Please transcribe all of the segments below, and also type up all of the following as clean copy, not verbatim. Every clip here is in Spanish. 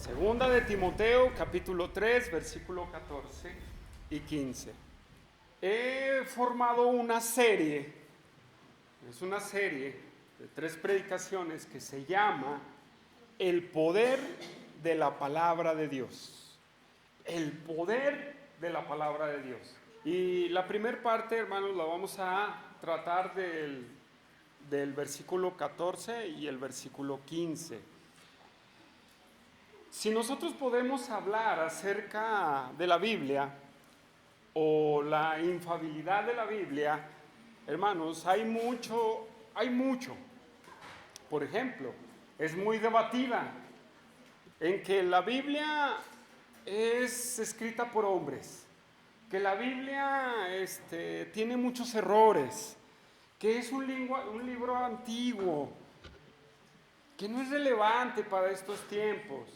Segunda de Timoteo, capítulo 3, versículo 14 y 15. He formado una serie, es una serie de 3 predicaciones que se llama El poder de la palabra de Dios. El poder de la palabra de Dios. Y la primera parte, hermanos, la vamos a tratar del versículo 14 y el versículo 15. Si nosotros podemos hablar acerca de la Biblia o la infalibilidad de la Biblia, hermanos, hay mucho. Por ejemplo, es muy debatida en que la Biblia es escrita por hombres, que la Biblia tiene muchos errores, que es un libro antiguo, que no es relevante para estos tiempos.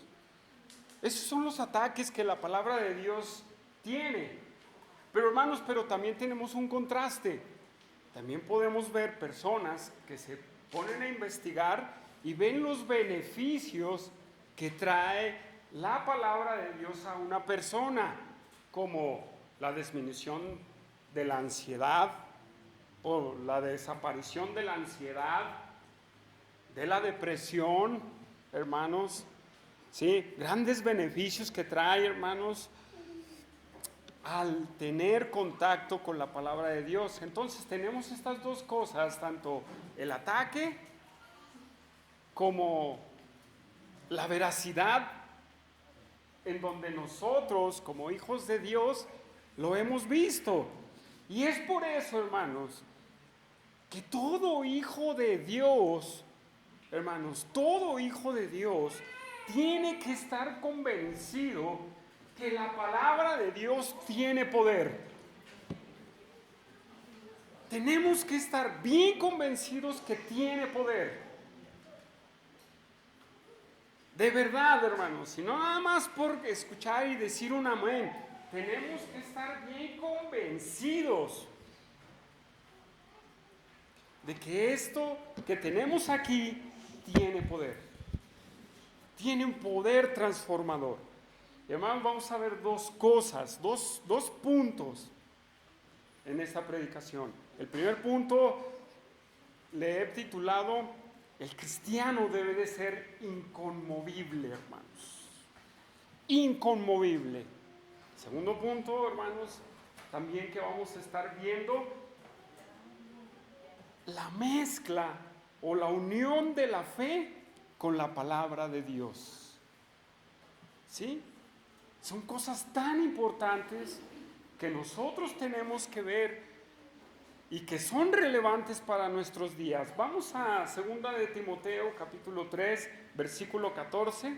Esos son los ataques que la palabra de Dios tiene. Pero hermanos, también tenemos un contraste. También podemos ver personas que se ponen a investigar y ven los beneficios que trae la palabra de Dios a una persona, como la disminución de la ansiedad o la desaparición de la ansiedad, de la depresión, hermanos. Sí, grandes beneficios que trae, hermanos, al tener contacto con la palabra de Dios. Entonces tenemos estas dos cosas, tanto el ataque como la veracidad, en donde nosotros, como hijos de Dios, lo hemos visto. Y es por eso, hermanos, que todo hijo de Dios, hermanos, todo hijo de Dios tiene que estar convencido que la palabra de Dios tiene poder. Tenemos que estar bien convencidos que tiene poder. De verdad, hermanos, y no nada más por escuchar y decir un amén. Tenemos que estar bien convencidos de que esto que tenemos aquí tiene poder. Tiene un poder transformador. Y hermanos, vamos a ver dos cosas, dos puntos en esta predicación. El primer punto le he titulado: el cristiano debe de ser inconmovible, hermanos. Inconmovible. Segundo punto, hermanos, también que vamos a estar viendo la mezcla o la unión de la fe con la palabra de Dios. ¿Sí? Son cosas tan importantes que nosotros tenemos que ver y que son relevantes para nuestros días. Vamos a 2 de Timoteo, capítulo 3, versículo 14.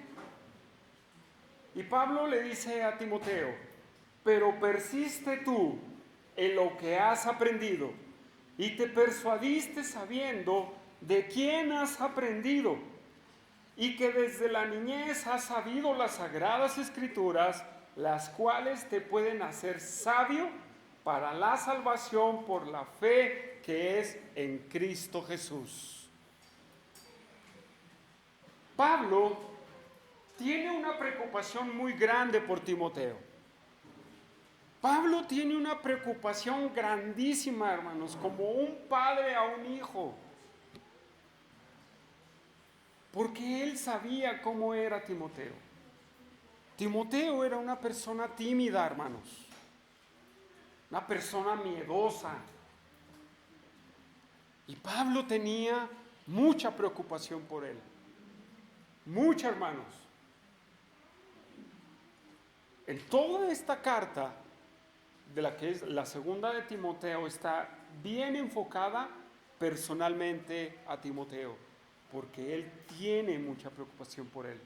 Y Pablo le dice a Timoteo: pero persiste tú en lo que has aprendido y te persuadiste sabiendo de quién has aprendido, y que desde la niñez has sabido las sagradas escrituras, las cuales te pueden hacer sabio para la salvación por la fe que es en Cristo Jesús. Pablo tiene una preocupación muy grande por Timoteo. Pablo tiene una preocupación grandísima, hermanos, como un padre a un hijo. Porque él sabía cómo era Timoteo. Timoteo era una persona tímida, hermanos. Una persona miedosa. Y Pablo tenía mucha preocupación por él. Mucha, hermanos. En toda esta carta, de la que es la segunda de Timoteo, está bien enfocada personalmente a Timoteo, porque él tiene mucha preocupación por él.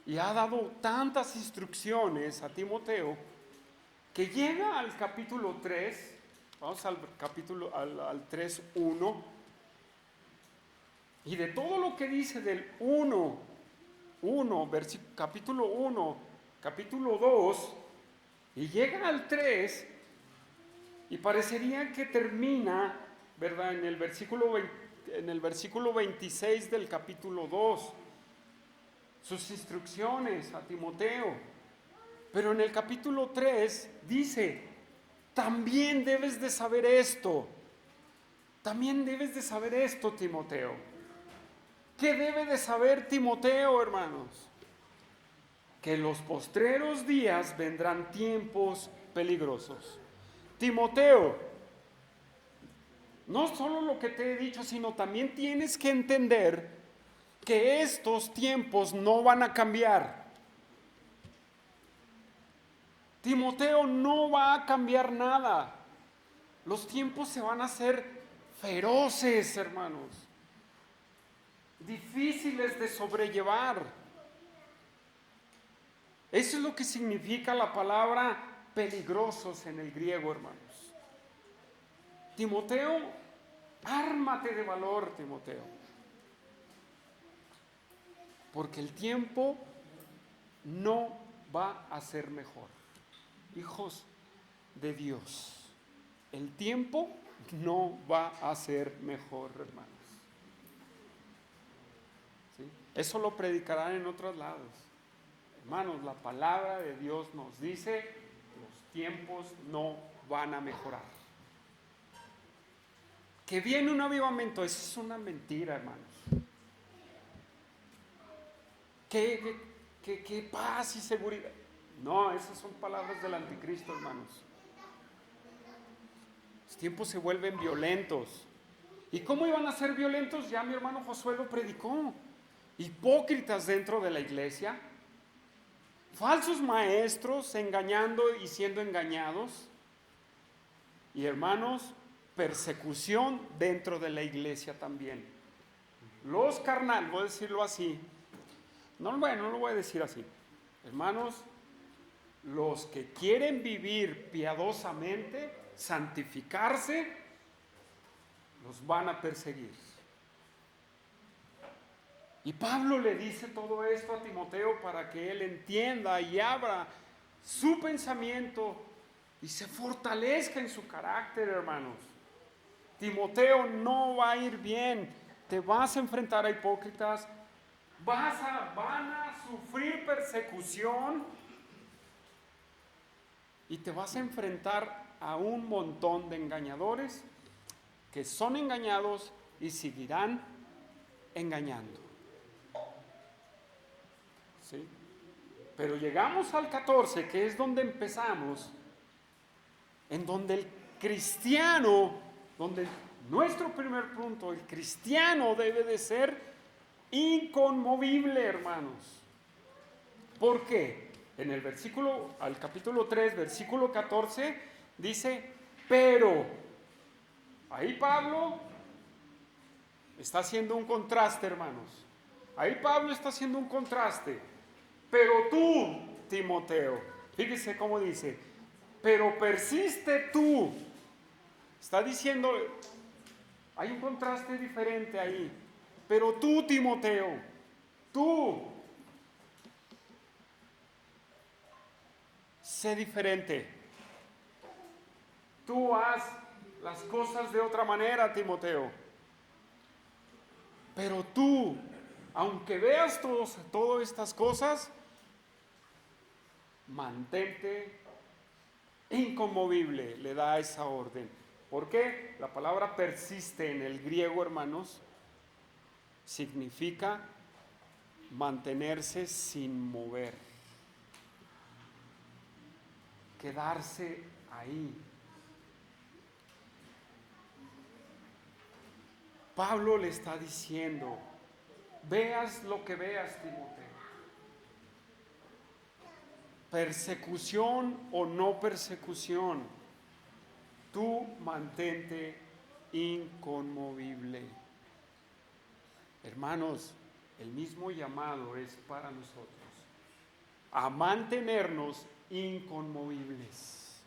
Y ha dado tantas instrucciones a Timoteo que llega al capítulo 3, vamos al capítulo al 3:1, y de todo lo que dice del capítulo 1, capítulo 2, y llega al 3, y parecería que termina, ¿verdad?, en el versículo 26 del capítulo 2. sus instrucciones a Timoteo. Pero en el capítulo 3 dice, también debes de saber esto. También debes de saber esto, Timoteo. ¿Qué debe de saber Timoteo, hermanos? Que en los postreros días vendrán tiempos peligrosos. Timoteo, no solo lo que te he dicho, sino también tienes que entender que estos tiempos no van a cambiar. Timoteo, no va a cambiar nada. Los tiempos se van a hacer feroces, hermanos, difíciles de sobrellevar. Eso es lo que significa la palabra peligrosos en el griego, hermanos. Timoteo, ármate de valor, Timoteo, porque el tiempo no va a ser mejor. Hijos de Dios, el tiempo no va a ser mejor, hermanos. ¿Sí? Eso lo predicarán en otros lados. Hermanos, la palabra de Dios nos dice, los tiempos no van a mejorar. Que viene un avivamiento, eso es una mentira, hermanos. Que paz y seguridad. No, esas son palabras del anticristo, hermanos. Los tiempos se vuelven violentos. ¿Y cómo iban a ser violentos? Ya mi hermano Josué lo predicó. Hipócritas dentro de la iglesia, falsos maestros engañando y siendo engañados. Y hermanos, persecución dentro de la iglesia también. Los carnales, voy a decirlo así. No, bueno, no lo voy a decir así. Hermanos, los que quieren vivir piadosamente, santificarse, los van a perseguir. Y Pablo le dice todo esto a Timoteo para que él entienda y abra su pensamiento y se fortalezca en su carácter, hermanos. Timoteo, no va a ir bien. Te vas a enfrentar a hipócritas, van a sufrir persecución y te vas a enfrentar a un montón de engañadores que son engañados y seguirán engañando. ¿Sí? Pero llegamos al 14, que es donde empezamos, en donde el cristiano, donde nuestro primer punto, el cristiano debe de ser inconmovible, hermanos. ¿Por qué? En el versículo, al capítulo 3, versículo 14, dice, pero, ahí Pablo está haciendo un contraste, hermanos. Ahí Pablo está haciendo un contraste. Pero tú, Timoteo, fíjese cómo dice, pero persiste tú. Está diciendo, hay un contraste diferente ahí. Pero tú, Timoteo, tú, sé diferente. Tú haz las cosas de otra manera, Timoteo. Pero tú, aunque veas todas estas cosas, mantente inconmovible, le da esa orden. ¿Por qué? La palabra persiste en el griego, hermanos, significa mantenerse sin mover, quedarse ahí. Pablo le está diciendo, veas lo que veas, Timoteo, persecución o no persecución, tú mantente inconmovible. Hermanos, el mismo llamado es para nosotros, a mantenernos inconmovibles.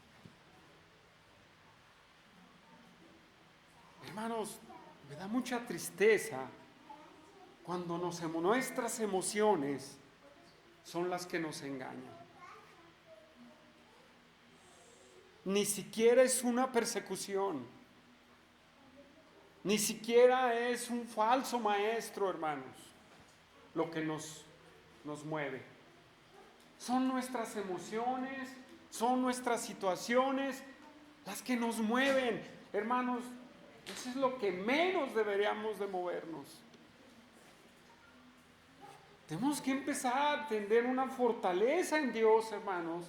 Hermanos, me da mucha tristeza cuando nuestras emociones son las que nos engañan. Ni siquiera es una persecución, ni siquiera es un falso maestro, hermanos, lo que nos nos mueve. Son nuestras emociones, son nuestras situaciones las que nos mueven. Hermanos, eso es lo que menos deberíamos de movernos. Tenemos que empezar a tener una fortaleza en Dios, hermanos,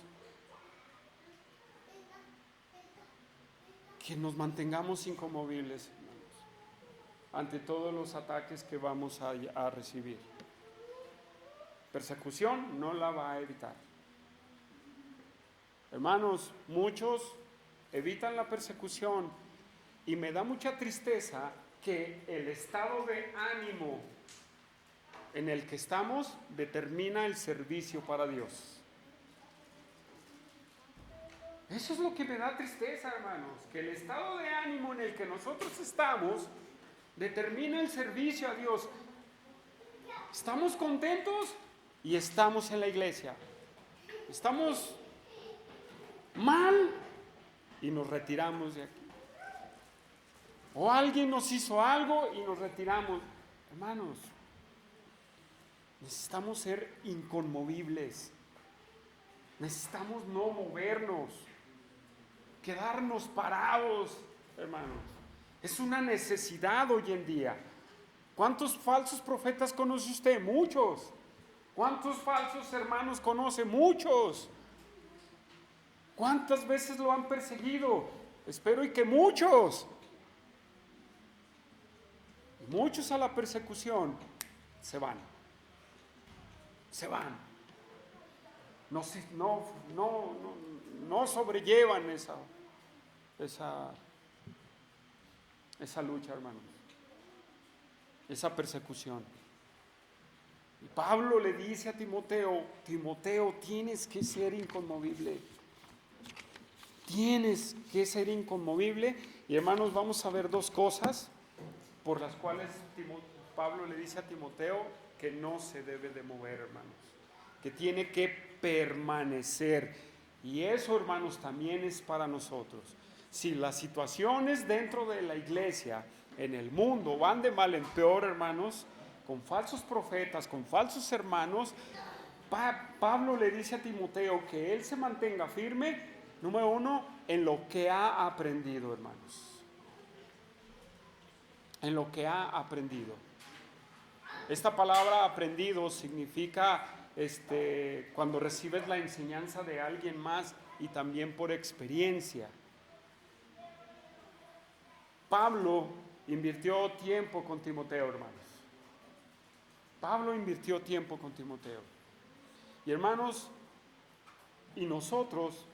que nos mantengamos inconmovibles, hermanos, ante todos los ataques que vamos a recibir. Persecución no la va a evitar. Hermanos, muchos evitan la persecución y me da mucha tristeza que el estado de ánimo en el que estamos determina el servicio para Dios. Eso es lo que me da tristeza, hermanos, que el estado de ánimo en el que nosotros estamos determina el servicio a Dios. Estamos contentos y estamos en la iglesia. Estamos mal y nos retiramos de aquí. O alguien nos hizo algo y nos retiramos. Hermanos, necesitamos ser inconmovibles. Necesitamos no movernos, quedarnos parados, hermanos. Es una necesidad hoy en día. ¿Cuántos falsos profetas conoce usted? Muchos. ¿Cuántos falsos hermanos conoce? Muchos. ¿Cuántas veces lo han perseguido? Espero y que muchos. Muchos a la persecución se van. Se van. No sobrellevan esa lucha, hermanos. Esa persecución. Y Pablo le dice a Timoteo, tienes que ser inconmovible. Tienes que ser inconmovible. Y hermanos, vamos a ver dos cosas por las cuales Pablo le dice a Timoteo que no se debe de mover, hermanos. Que tiene que permanecer. Y eso, hermanos, también es para nosotros. Si las situaciones dentro de la iglesia, en el mundo, van de mal en peor, hermanos, con falsos profetas, con falsos hermanos, Pablo le dice a Timoteo que él se mantenga firme, número uno, en lo que ha aprendido, hermanos. En lo que ha aprendido. Esta palabra aprendido significa cuando recibes la enseñanza de alguien más y también por experiencia. Pablo invirtió tiempo con Timoteo, hermanos. Pablo invirtió tiempo con Timoteo. Y hermanos, y nosotros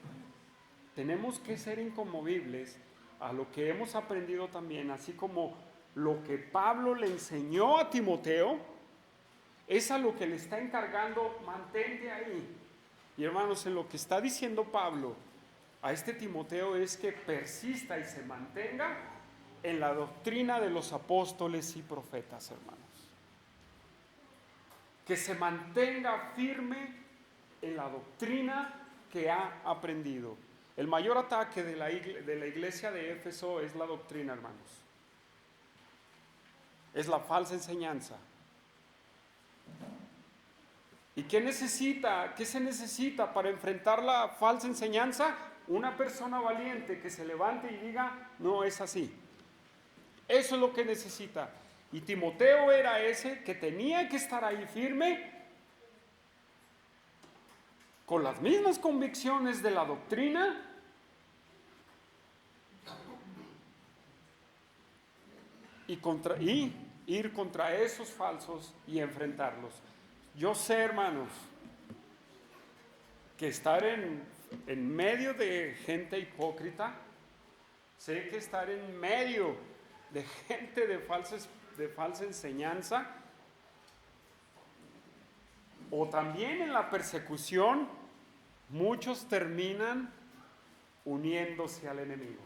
tenemos que ser inconmovibles a lo que hemos aprendido también, así como lo que Pablo le enseñó a Timoteo, es a lo que le está encargando, mantente ahí. Y hermanos, en lo que está diciendo Pablo a este Timoteo es que persista y se mantenga en la doctrina de los apóstoles y profetas, hermanos. Que se mantenga firme en la doctrina que ha aprendido. El mayor ataque de la iglesia de Éfeso es la doctrina, hermanos. Es la falsa enseñanza. ¿Y qué se necesita para enfrentar la falsa enseñanza? Una persona valiente que se levante y diga, no es así. Eso es lo que necesita. Y Timoteo era ese que tenía que estar ahí firme, con las mismas convicciones de la doctrina, y ir contra esos falsos y enfrentarlos. Yo sé, hermanos, que estar en medio de gente hipócrita, sé que estar en medio de gente de falsa enseñanza, o también en la persecución, muchos terminan uniéndose al enemigo.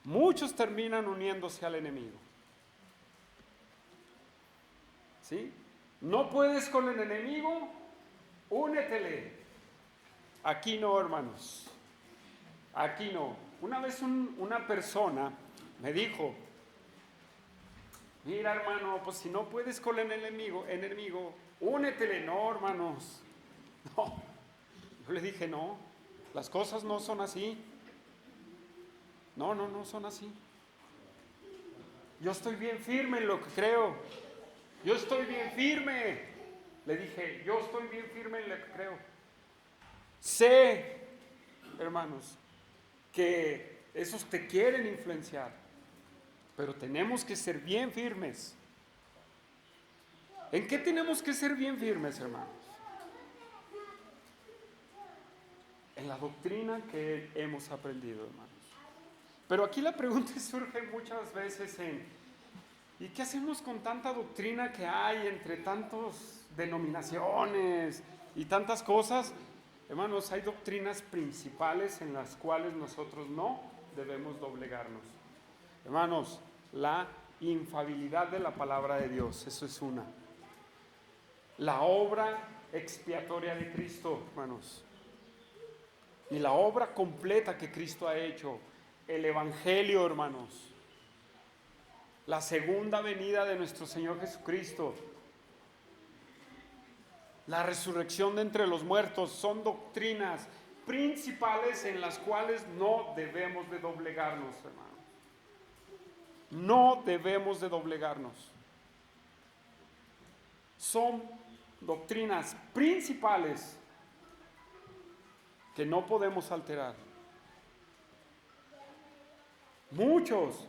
Muchos terminan uniéndose al enemigo. ¿Sí? No puedes con el enemigo, únetele. Aquí no, hermanos. Aquí no. Una vez una persona me dijo, mira, hermano, pues si no puedes con el enemigo, únetele. No, hermanos, no. Yo le dije, no, las cosas no son así. No, no, no son así. Yo estoy bien firme en lo que creo. Yo estoy bien firme. Le dije, yo estoy bien firme en lo que creo. Sé, hermanos, que esos te quieren influenciar, pero tenemos que ser bien firmes. ¿En qué tenemos que ser bien firmes, hermanos? En la doctrina que hemos aprendido, hermanos. Pero aquí la pregunta surge muchas veces ¿y qué hacemos con tanta doctrina que hay entre tantas denominaciones y tantas cosas? Hermanos, hay doctrinas principales en las cuales nosotros no debemos doblegarnos. Hermanos, la infalibilidad de la palabra de Dios, eso es una. La obra expiatoria de Cristo, hermanos. Y la obra completa que Cristo ha hecho. El Evangelio, hermanos. La segunda venida de nuestro Señor Jesucristo. La resurrección de entre los muertos son doctrinas principales en las cuales no debemos de doblegarnos, hermanos. No debemos de doblegarnos. Son doctrinas principales que no podemos alterar. Muchos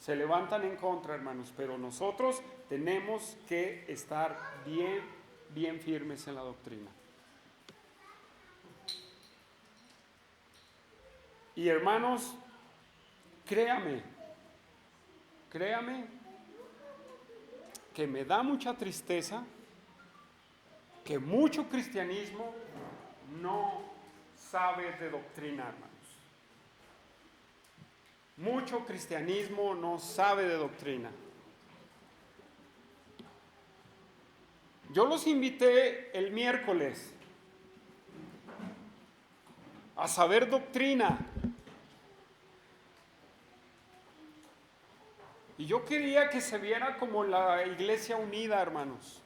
se levantan en contra, hermanos, pero nosotros tenemos que estar bien firmes en la doctrina. Y hermanos, créame que me da mucha tristeza que mucho cristianismo no sabe de doctrina, hermanos. Mucho cristianismo no sabe de doctrina. Yo los invité el miércoles a saber doctrina. Y yo quería que se viera como la iglesia unida, hermanos.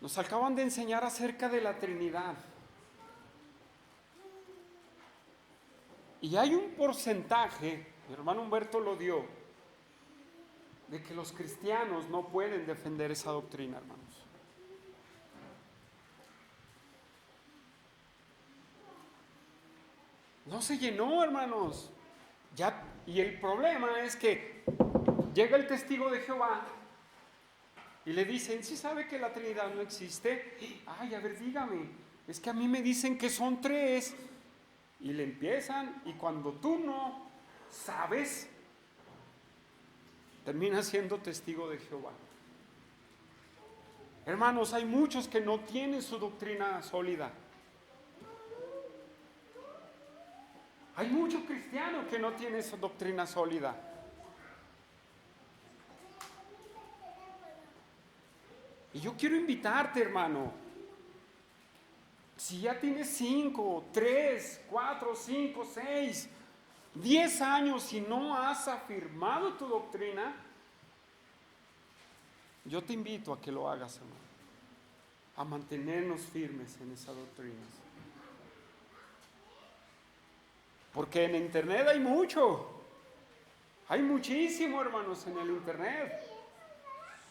Nos acaban de enseñar acerca de la Trinidad. Y hay un porcentaje, mi hermano Humberto lo dio, de que los cristianos no pueden defender esa doctrina, hermanos. No se llenó, hermanos. Ya, y el problema es que llega el testigo de Jehová y le dicen, ¿sí sabe que la Trinidad no existe? Ay, a ver, dígame, es que a mí me dicen que son tres. Y le empiezan, y cuando tú no sabes, terminas siendo testigo de Jehová. Hermanos, hay muchos que no tienen su doctrina sólida. Hay muchos cristianos que no tienen su doctrina sólida. Y yo quiero invitarte, hermano. Si ya tienes 5, 3, 4, 5, 6, 10 años y no has afirmado tu doctrina, yo te invito a que lo hagas, hermano. A mantenernos firmes en esa doctrina. Porque en internet hay mucho. Hay muchísimo, hermanos, en el internet.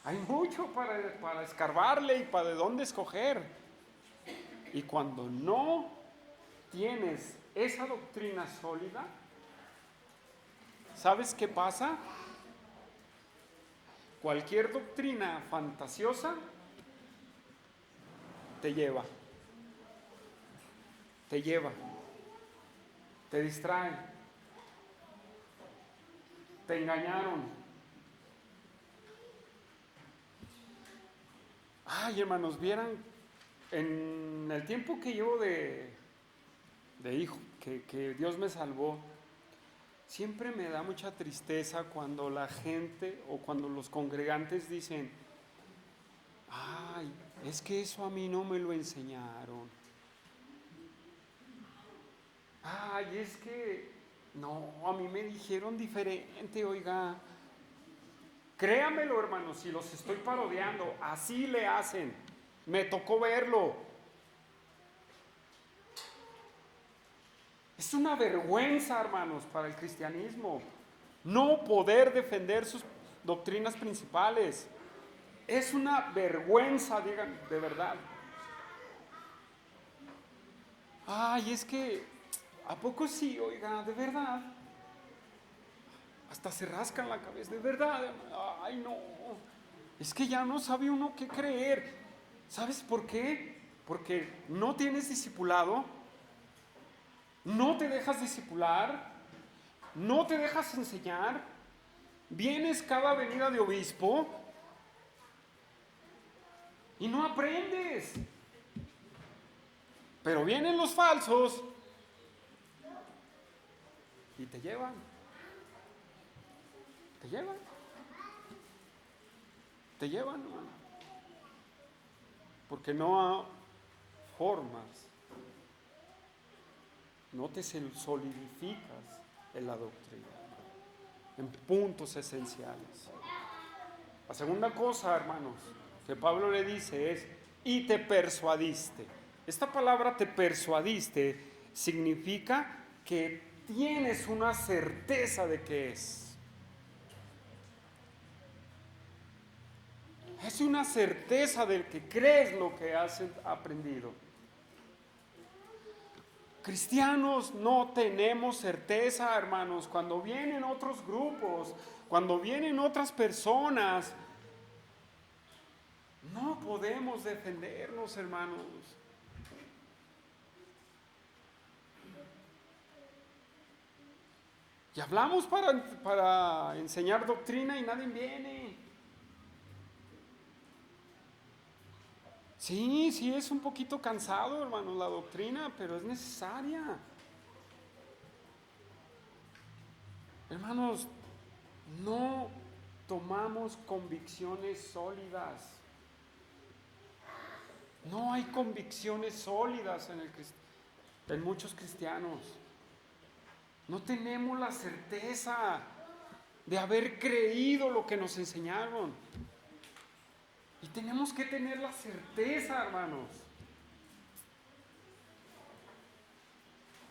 Hay mucho para escarbarle y para de dónde escoger. Y cuando no tienes esa doctrina sólida, ¿sabes qué pasa? Cualquier doctrina fantasiosa te lleva, te distrae, te engañaron. Ay, hermanos, vieran, en el tiempo que llevo de hijo, que Dios me salvó, siempre me da mucha tristeza cuando la gente o cuando los congregantes dicen, ay, es que eso a mí no me lo enseñaron. Ay, es que no, a mí me dijeron diferente, oiga. Créamelo, hermanos, si los estoy parodiando, así le hacen. Me tocó verlo. Es una vergüenza, hermanos, para el cristianismo no poder defender sus doctrinas principales. Es una vergüenza, digan, de verdad. Ay, es que, ¿a poco sí? Oiga, de verdad. Hasta se rascan la cabeza, de verdad. Ay, no. Es que ya no sabe uno qué creer. ¿Sabes por qué? Porque no tienes discipulado, no te dejas discipular, no te dejas enseñar, vienes cada venida de obispo y no aprendes. Pero vienen los falsos y te llevan. Te llevan. Te llevan, hermano. Porque no formas, no te solidificas en la doctrina, en puntos esenciales. La segunda cosa, hermanos, que Pablo le dice es, y te persuadiste. Esta palabra te persuadiste significa que tienes una certeza de que es. Es una certeza del que crees lo que has aprendido. Cristianos no tenemos certeza, hermanos, cuando vienen otros grupos, cuando vienen otras personas, no podemos defendernos, hermanos. Y hablamos para enseñar doctrina y nadie viene. Sí, es un poquito cansado, hermanos, la doctrina, pero es necesaria. Hermanos, no tomamos convicciones sólidas. No hay convicciones sólidas en muchos cristianos. No tenemos la certeza de haber creído lo que nos enseñaron. Y tenemos que tener la certeza, hermanos.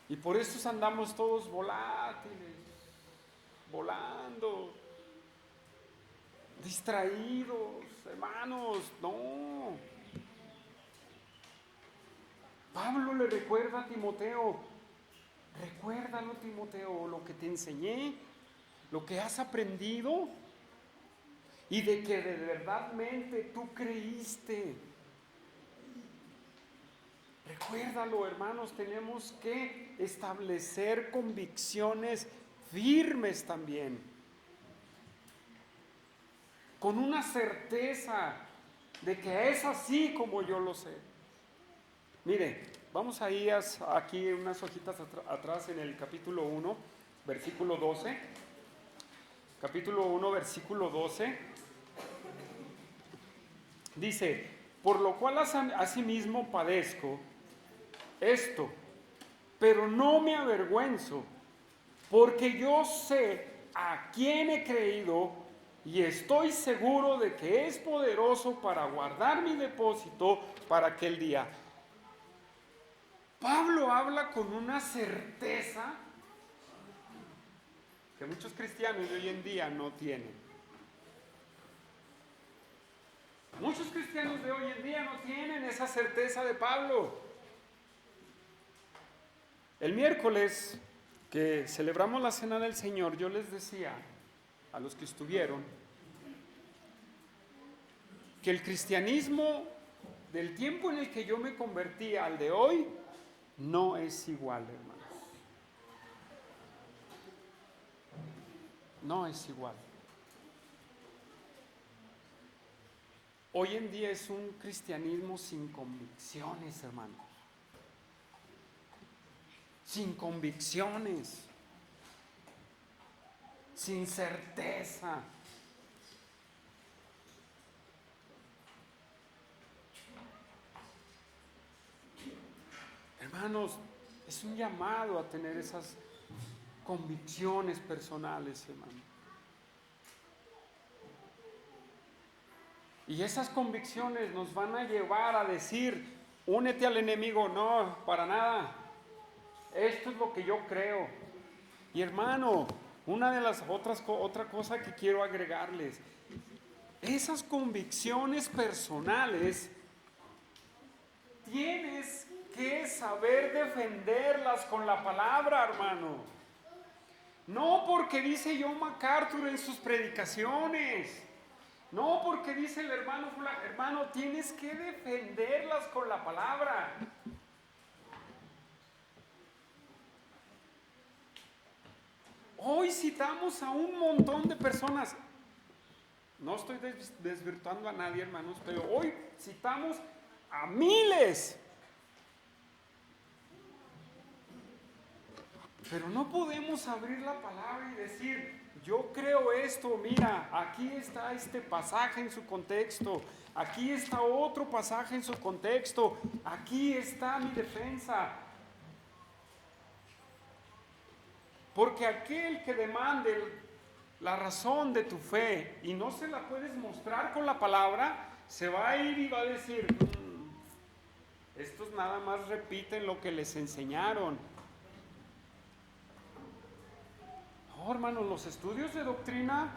Y por eso andamos todos volátiles, volando, distraídos, hermanos. No. Pablo le recuerda a Timoteo, recuérdalo, Timoteo, lo que te enseñé, lo que has aprendido y de que de verdadmente tú creíste. Recuérdalo, hermanos, tenemos que establecer convicciones firmes también, con una certeza de que es así como yo lo sé. Mire, vamos ahí aquí unas hojitas atrás en el capítulo 1, versículo 12. Capítulo 1, versículo 12. Dice, por lo cual asimismo padezco esto, pero no me avergüenzo, porque yo sé a quién he creído y estoy seguro de que es poderoso para guardar mi depósito para aquel día. Pablo habla con una certeza que muchos cristianos de hoy en día no tienen. Muchos cristianos de hoy en día no tienen esa certeza de Pablo. El miércoles que celebramos la Cena del Señor, yo les decía a los que estuvieron que el cristianismo del tiempo en el que yo me convertí al de hoy no es igual, hermanos. No es igual. Hoy en día es un cristianismo sin convicciones, hermanos. Sin convicciones. Sin certeza. Hermanos, es un llamado a tener esas convicciones personales, hermano. Y esas convicciones nos van a llevar a decir, únete al enemigo. No, para nada. Esto es lo que yo creo. Y hermano, una de las otra cosa que quiero agregarles, esas convicciones personales tienes que saber defenderlas con la palabra, hermano. No porque dice John MacArthur en sus predicaciones. No porque dice el hermano fulano. Hermano, tienes que defenderlas con la palabra. Hoy citamos a un montón de personas. No estoy desvirtuando a nadie, hermanos, pero hoy citamos a miles. Pero no podemos abrir la palabra y decir, yo creo esto, mira, aquí está este pasaje en su contexto, aquí está otro pasaje en su contexto, aquí está mi defensa. Porque aquel que demande la razón de tu fe y no se la puedes mostrar con la palabra, se va a ir y va a decir, estos nada más repiten lo que les enseñaron. No, hermanos, los estudios de doctrina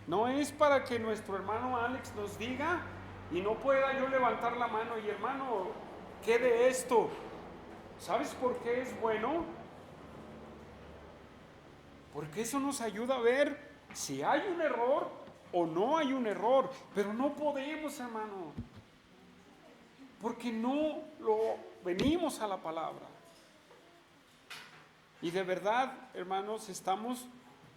no es para que nuestro hermano Alex nos diga y no pueda yo levantar la mano y hermano, ¿qué de esto? ¿Sabes por qué es bueno? Porque eso nos ayuda a ver si hay un error o no hay un error. Pero no podemos, hermano, porque no lo venimos a la palabra. Y de verdad, hermanos, estamos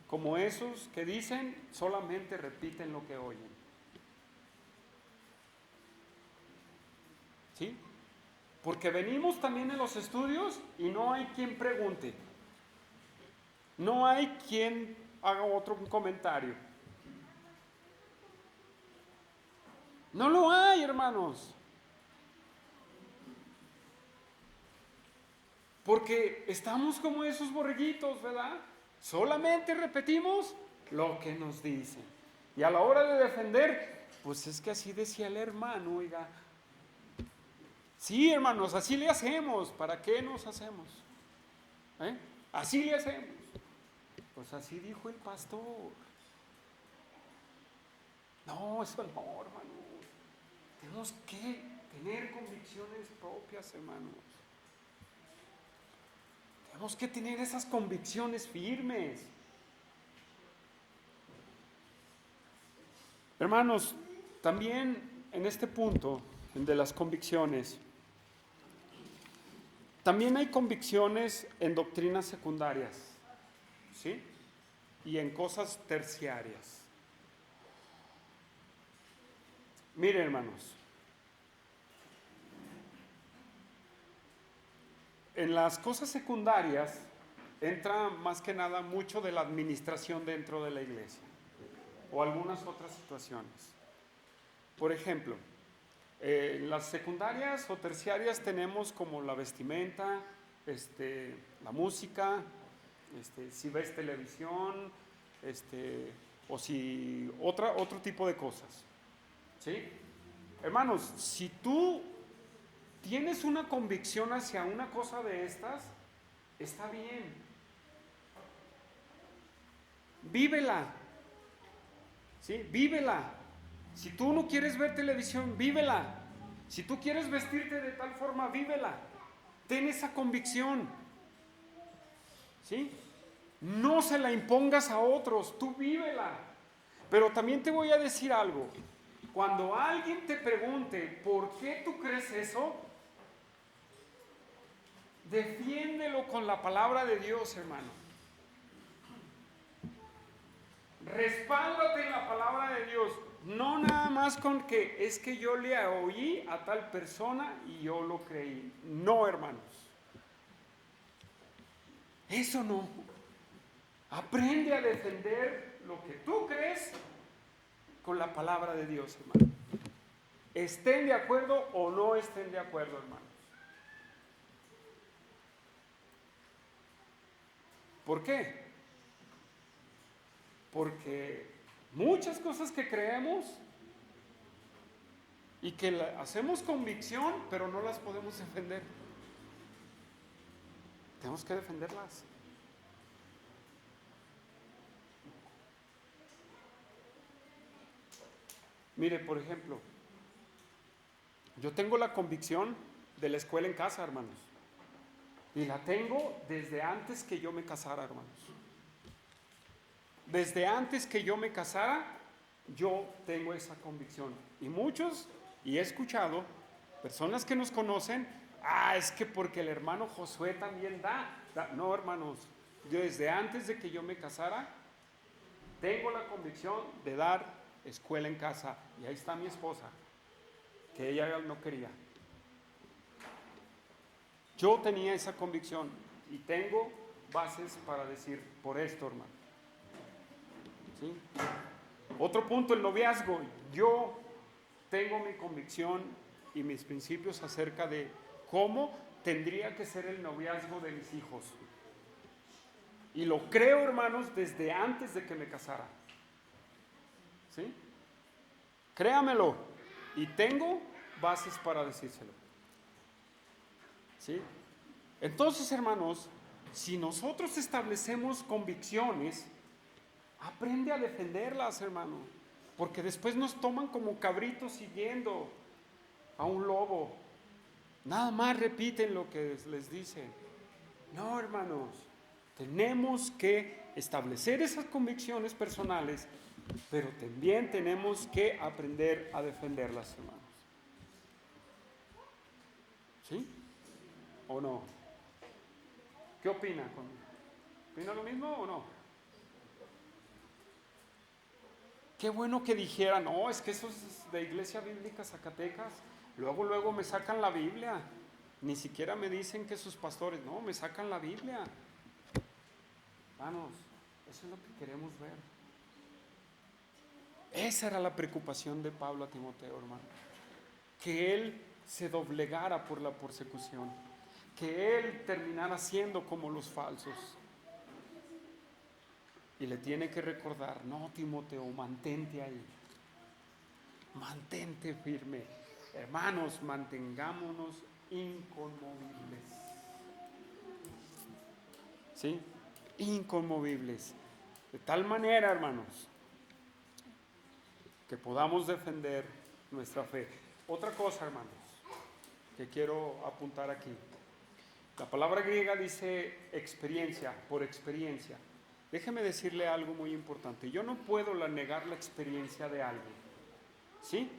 como esos que dicen, solamente repiten lo que oyen. ¿Sí? Porque venimos también en los estudios y no hay quien pregunte. No hay quien haga otro comentario. No lo hay, hermanos. Porque estamos como esos borreguitos, ¿verdad? Solamente repetimos lo que nos dicen. Y a la hora de defender, pues es que así decía el hermano, oiga. Sí, hermanos, así le hacemos. ¿Para qué nos hacemos? Así le hacemos. Pues así dijo el pastor. No, eso no, hermano. Tenemos que tener convicciones propias, hermanos. Tenemos que tener esas convicciones firmes. Hermanos, también en este punto de las convicciones, también hay convicciones en doctrinas secundarias, ¿sí? Y en cosas terciarias. Miren, hermanos, en las cosas secundarias entra más que nada mucho de la administración dentro de la iglesia o algunas otras situaciones. Por ejemplo, en las secundarias o terciarias tenemos como la vestimenta, la música, si ves televisión, o si otro tipo de cosas. ¿Sí? Hermanos, si tú tienes una convicción hacia una cosa de estas, está bien. Vívela. ¿Sí? Vívela. Si tú no quieres ver televisión, vívela. Si tú quieres vestirte de tal forma, vívela. Ten esa convicción. ¿Sí? No se la impongas a otros, tú vívela. Pero también te voy a decir algo. Cuando alguien te pregunte por qué tú crees eso, defiéndelo con la palabra de Dios, hermano. Respáldate en la palabra de Dios. No nada más con que es que yo le oí a tal persona y yo lo creí. No, hermanos. Eso no. Aprende a defender lo que tú crees con la palabra de Dios, hermano. Estén de acuerdo o no estén de acuerdo, hermanos. ¿Por qué? Porque muchas cosas que creemos y que hacemos convicción, pero no las podemos defender. Tenemos que defenderlas. Mire, por ejemplo, yo tengo la convicción de la escuela en casa, hermanos. Y la tengo desde antes que yo me casara, hermanos. Desde antes que yo me casara, yo tengo esa convicción. Y muchos, y he escuchado, personas que nos conocen, es que porque el hermano Josué también da. No, hermanos, yo desde antes de que yo me casara, tengo la convicción de dar escuela en casa. Y ahí está mi esposa, que ella no quería. Yo tenía esa convicción y tengo bases para decir por esto, hermano. ¿Sí? Otro punto, el noviazgo. Yo tengo mi convicción y mis principios acerca de cómo tendría que ser el noviazgo de mis hijos. Y lo creo, hermanos, desde antes de que me casara. ¿Sí? Créamelo. Y tengo bases para decírselo. ¿Sí? Entonces, hermanos, si nosotros establecemos convicciones, aprende a defenderlas, hermano, porque después nos toman como cabritos siguiendo a un lobo. Nada más repiten lo que les dicen. No, hermanos, tenemos que establecer esas convicciones personales, pero también tenemos que aprender a defenderlas, hermanos. ¿Sí? ¿O no? ¿Qué opina? ¿Opina lo mismo o no? Qué bueno que dijera, no, es que esos de Iglesia Bíblica Zacatecas, luego me sacan la Biblia. Ni siquiera me dicen que sus pastores, no, me sacan la Biblia. Hermanos, eso es lo que queremos ver. Esa era la preocupación de Pablo a Timoteo, hermano. Que él se doblegara por la persecución. Que él terminara siendo como los falsos. Y le tiene que recordar, no, Timoteo, mantente ahí. Mantente firme. Hermanos, mantengámonos inconmovibles. ¿Sí? Inconmovibles. De tal manera, hermanos, que podamos defender nuestra fe. Otra cosa, hermanos, que quiero apuntar aquí. La palabra griega dice experiencia, por experiencia. Déjeme decirle algo muy importante. Yo no puedo negar la experiencia de alguien, ¿sí?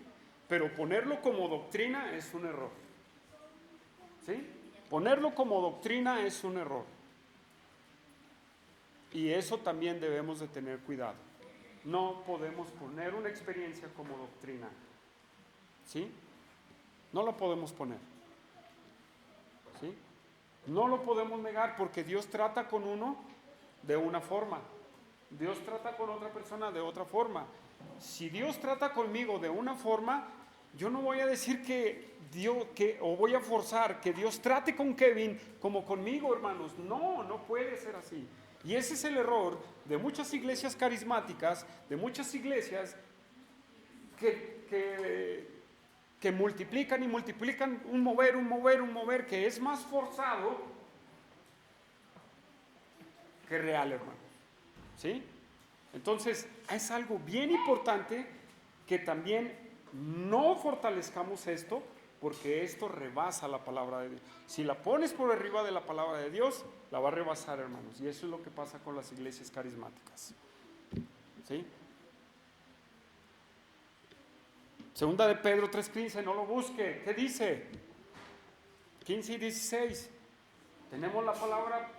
Pero ponerlo como doctrina es un error, ¿sí? Ponerlo como doctrina es un error. Y eso también debemos de tener cuidado. No podemos poner una experiencia como doctrina, ¿sí? No lo podemos poner, ¿sí? No lo podemos negar porque Dios trata con uno de una forma. Dios trata con otra persona de otra forma. Si Dios trata conmigo de una forma, yo no voy a decir o voy a forzar que Dios trate con Kevin como conmigo, hermanos. No, no puede ser así. Y ese es el error de muchas iglesias carismáticas, de muchas iglesias que multiplican y multiplican un mover, que es más forzado que real, hermano. ¿Sí? Entonces, es algo bien importante que también no fortalezcamos esto, porque esto rebasa la palabra de Dios. Si la pones por arriba de la palabra de Dios, la va a rebasar, hermanos. Y eso es lo que pasa con las iglesias carismáticas. ¿Sí? Segunda de Pedro 3:15, no lo busque. ¿Qué dice? 15 y 16. Tenemos la palabra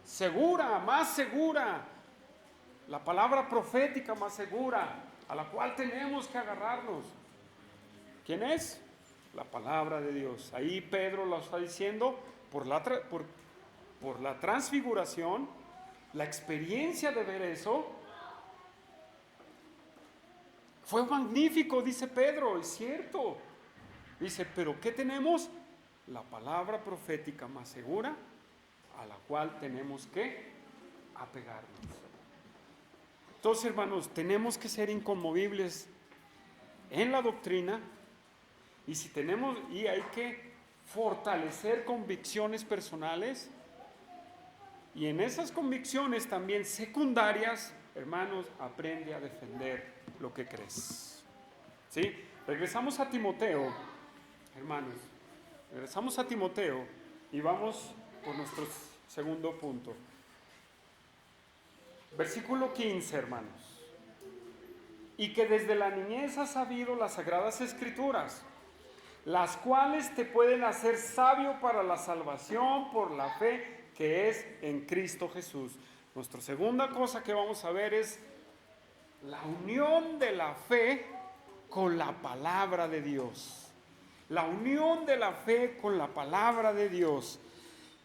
segura, más segura. La palabra profética más segura, a la cual tenemos que agarrarnos. ¿Quién es? La palabra de Dios. Ahí Pedro lo está diciendo por la transfiguración, la experiencia de ver eso. Fue magnífico, dice Pedro, es cierto. Dice, pero ¿qué tenemos? La palabra profética más segura, a la cual tenemos que apegarnos. Entonces, hermanos, tenemos que ser inconmovibles en la doctrina, y hay que fortalecer convicciones personales, y en esas convicciones también secundarias, hermanos, aprende a defender lo que crees. ¿Sí? Regresamos a Timoteo, hermanos. Regresamos a Timoteo y vamos por nuestro segundo punto. Versículo 15, hermanos. Y que desde la niñez has sabido las sagradas escrituras, las cuales te pueden hacer sabio para la salvación por la fe que es en Cristo Jesús. Nuestra segunda cosa que vamos a ver es la unión de la fe con la palabra de Dios. La unión de la fe con la palabra de Dios.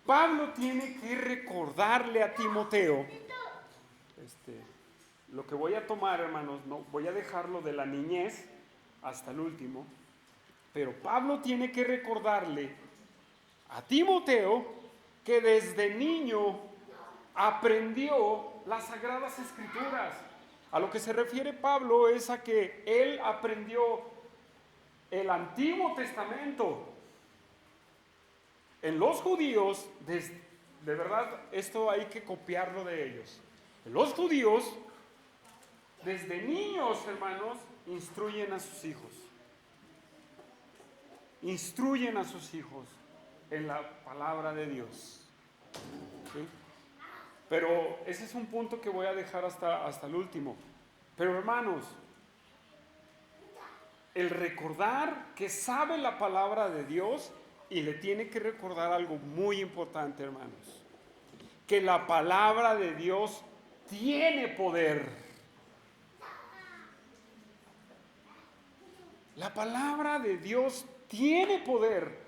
Pablo tiene que recordarle a Timoteo, lo que voy a tomar, hermanos, no voy a dejarlo de la niñez hasta el último, pero Pablo tiene que recordarle a Timoteo que desde niño aprendió las sagradas escrituras. A lo que se refiere Pablo es a que él aprendió el Antiguo Testamento. En los judíos, de verdad, esto hay que copiarlo de ellos. En los judíos, desde niños, hermanos, instruyen a sus hijos. Instruyen a sus hijos en la palabra de Dios. ¿Sí? Pero ese es un punto que voy a dejar hasta el último. Pero hermanos, el recordar que sabe la palabra de Dios, y le tiene que recordar algo muy importante, hermanos, que la palabra de Dios tiene poder. La palabra de Dios tiene poder.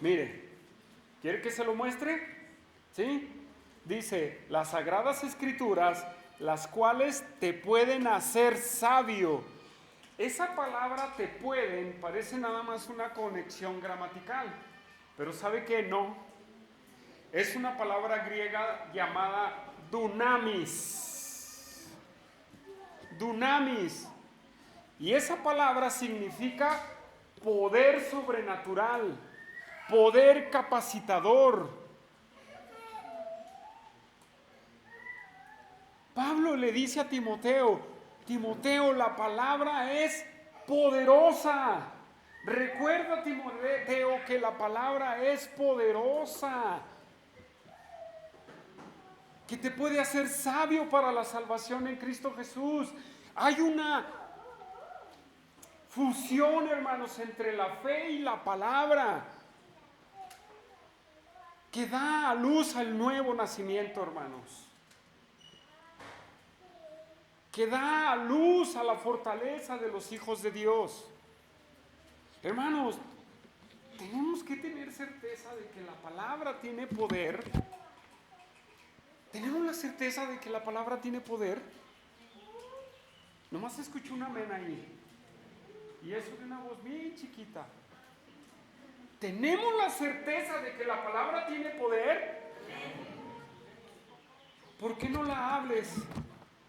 Mire, ¿quiere que se lo muestre? ¿Sí? Dice, las sagradas escrituras, las cuales te pueden hacer sabio. Esa palabra te pueden parece nada más una conexión gramatical, pero ¿sabe qué? No. Es una palabra griega llamada dunamis. Dunamis. Y esa palabra significa poder sobrenatural, poder capacitador. Pablo le dice a Timoteo, Timoteo, la palabra es poderosa. Recuerda, Timoteo, que la palabra es poderosa, que te puede hacer sabio para la salvación en Cristo Jesús. Hay una fusión, hermanos, entre la fe y la palabra, que da a luz al nuevo nacimiento, hermanos. Que da a luz a la fortaleza de los hijos de Dios. Hermanos, tenemos que tener certeza de que la palabra tiene poder. ¿Tenemos la certeza de que la palabra tiene poder? Nomás escucho un amén ahí. Y eso de una voz bien chiquita. ¿Tenemos la certeza de que la palabra tiene poder? ¿Por qué no la hables?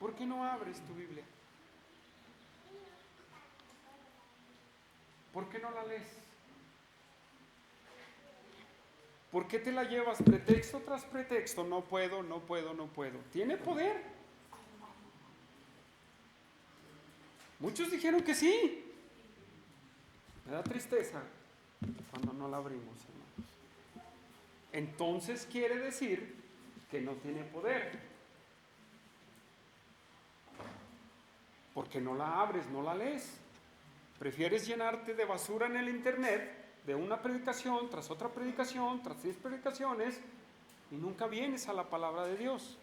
¿Por qué no abres tu Biblia? ¿Por qué no la lees? ¿Por qué te la llevas pretexto tras pretexto? No puedo, no puedo, no puedo. ¿Tiene poder? Muchos dijeron que sí. Me da tristeza cuando no la abrimos, hermanos. Entonces quiere decir que no tiene poder. Porque no la abres, no la lees. Prefieres llenarte de basura en el internet, de una predicación tras otra predicación, tras 10 predicaciones, y nunca vienes a la palabra de Dios.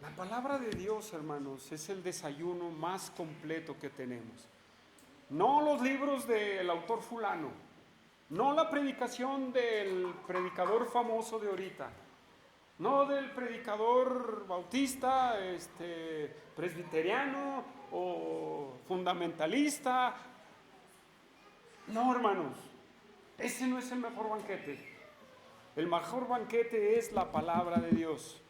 La palabra de Dios, hermanos, es el desayuno más completo que tenemos. No los libros del autor fulano, no la predicación del predicador famoso de ahorita, no del predicador bautista, presbiteriano o fundamentalista. No, hermanos, ese no es el mejor banquete. El mejor banquete es la palabra de Dios.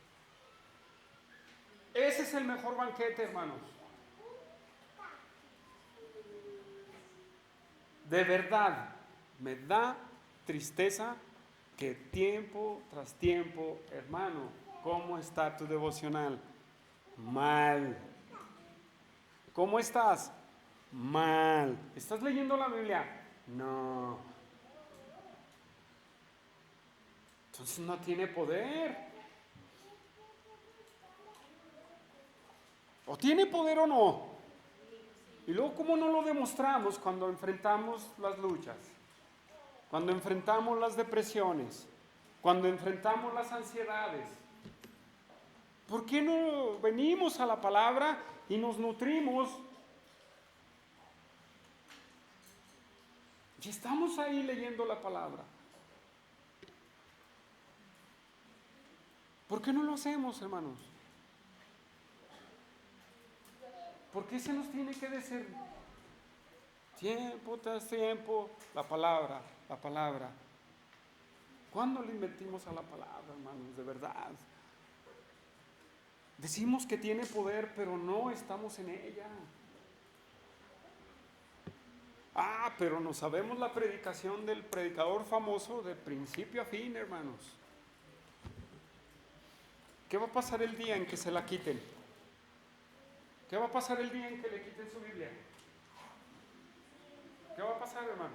Ese es el mejor banquete, hermanos. De verdad, me da tristeza que tiempo tras tiempo, hermano, ¿cómo está tu devocional? Mal. ¿Cómo estás? Mal. ¿Estás leyendo la Biblia? No. Entonces no tiene poder. ¿O tiene poder o no? Y luego, ¿cómo no lo demostramos cuando enfrentamos las luchas? Cuando enfrentamos las depresiones, cuando enfrentamos las ansiedades. ¿Por qué no venimos a la palabra y nos nutrimos? Y estamos ahí leyendo la palabra. ¿Por qué no lo hacemos, hermanos? ¿Por qué se nos tiene que decir tiempo tras tiempo la palabra, la palabra? ¿Cuándo le invertimos a la palabra, hermanos? De verdad. Decimos que tiene poder, pero no estamos en ella. Pero no sabemos la predicación del predicador famoso de principio a fin, hermanos. ¿Qué va a pasar el día en que se la quiten? ¿Qué va a pasar el día en que le quiten su Biblia? ¿Qué va a pasar, hermano?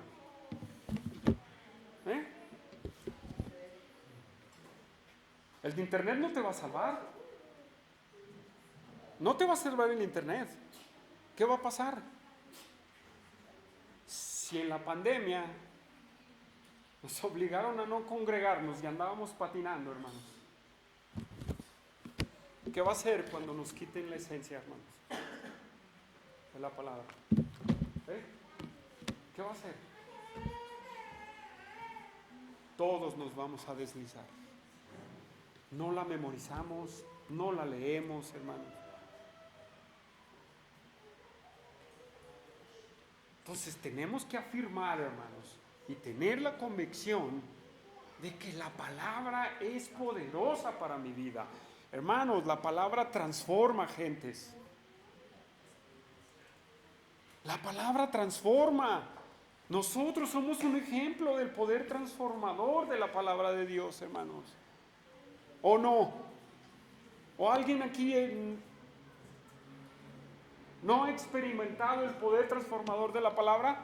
El de internet no te va a salvar. No te va a salvar el internet. ¿Qué va a pasar? Si en la pandemia nos obligaron a no congregarnos y andábamos patinando, hermanos, ¿qué va a hacer cuando nos quiten la esencia, hermanos, de la palabra? ¿Qué va a hacer? Todos nos vamos a deslizar. No la memorizamos, no la leemos, hermanos. Entonces tenemos que afirmar, hermanos, y tener la convicción de que la palabra es poderosa para mi vida. Hermanos, la palabra transforma gentes. La palabra transforma. Nosotros somos un ejemplo del poder transformador de la palabra de Dios, hermanos. ¿O no? ¿O alguien aquí no ha experimentado el poder transformador de la palabra?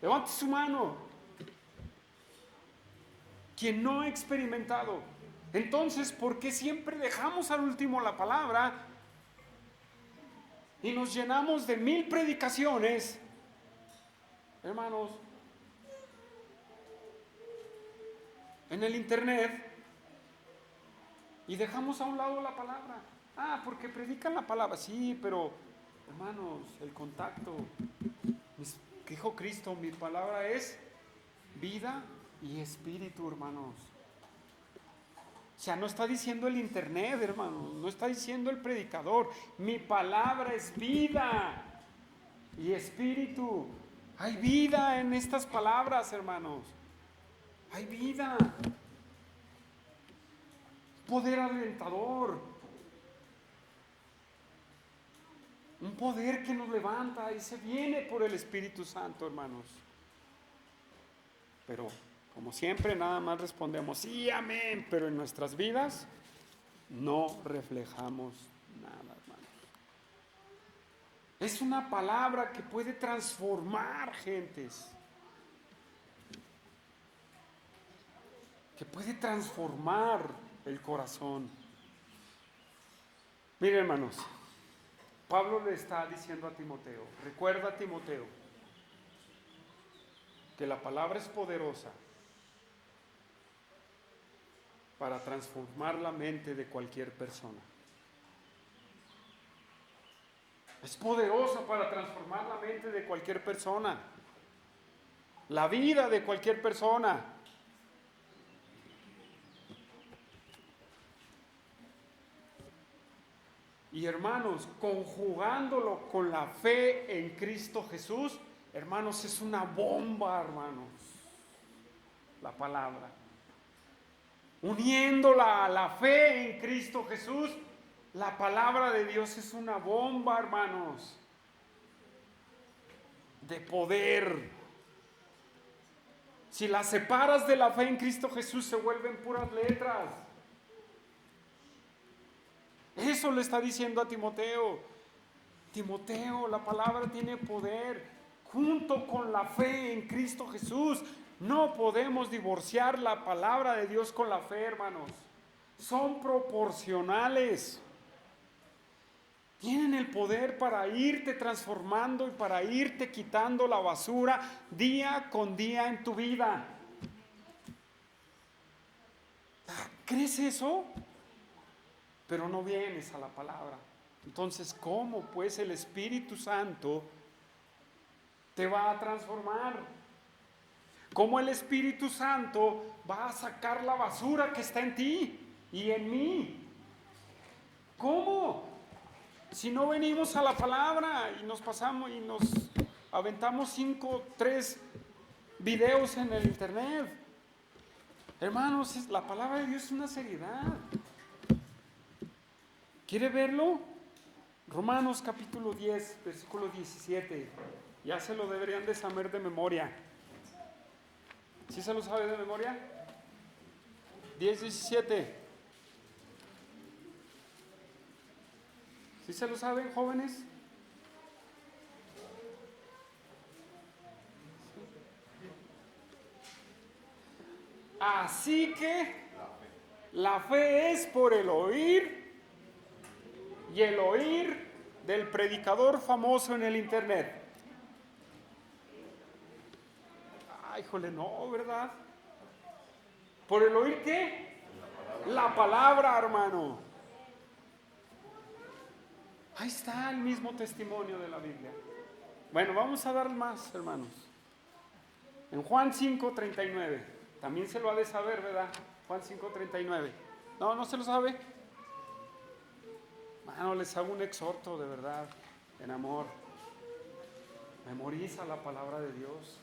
Levante su mano. Quien no ha experimentado. Entonces, ¿por qué siempre dejamos al último la palabra y nos llenamos de 1000 predicaciones? Hermanos, en el internet, y dejamos a un lado la palabra. Porque predican la palabra. Sí, pero hermanos, el contacto. Dijo Cristo, mi palabra es vida y espíritu, hermanos. O sea, no está diciendo el internet, hermanos, no está diciendo el predicador. Mi palabra es vida y espíritu. Hay vida en estas palabras, hermanos. Hay vida. Poder alentador. Un poder que nos levanta y se viene por el Espíritu Santo, hermanos. Pero, como siempre, nada más respondemos, sí, amén, pero en nuestras vidas no reflejamos nada, hermanos. Es una palabra que puede transformar gentes. Que puede transformar el corazón. Miren, hermanos, Pablo le está diciendo a Timoteo, recuerda, Timoteo, que la palabra es poderosa para transformar la mente de cualquier persona. Es poderosa para transformar la mente de cualquier persona, la vida de cualquier persona. Y hermanos, conjugándolo con la fe en Cristo Jesús, hermanos, es una bomba, hermanos, la palabra. Uniéndola a la fe en Cristo Jesús, La palabra de Dios es una bomba, hermanos, de poder. Si la separas de la fe en Cristo Jesús, se vuelven puras letras. Eso le está diciendo a Timoteo. Timoteo, la palabra tiene poder. Junto con la fe en Cristo Jesús, no podemos divorciar la palabra de Dios con la fe, hermanos. Son proporcionales. Tienen el poder para irte transformando y para irte quitando la basura día con día en tu vida. ¿Crees eso? Pero no vienes a la palabra. Entonces, ¿cómo pues el Espíritu Santo te va a transformar? ¿Cómo el Espíritu Santo va a sacar la basura que está en ti y en mí? ¿Cómo? Si no venimos a la palabra y nos pasamos y nos aventamos 3 videos en el internet. Hermanos, la palabra de Dios es una seriedad. ¿Quiere verlo? Romanos capítulo 10, versículo 17. Ya se lo deberían de saber de memoria. ¿Sí se lo sabe de memoria? 10, 17. ¿Sí se lo saben, jóvenes? Así que la fe es por el oír y el oír del predicador famoso en el internet. Ay, híjole, no, ¿verdad? ¿Por el oír qué? La palabra, hermano. Ahí está el mismo testimonio de la Biblia. Bueno, vamos a dar más, hermanos. En Juan 5:39. También se lo ha de saber, ¿verdad? Juan 5:39. No, no se lo sabe. Bueno, les hago un exhorto de verdad, en amor. Memoriza la palabra de Dios.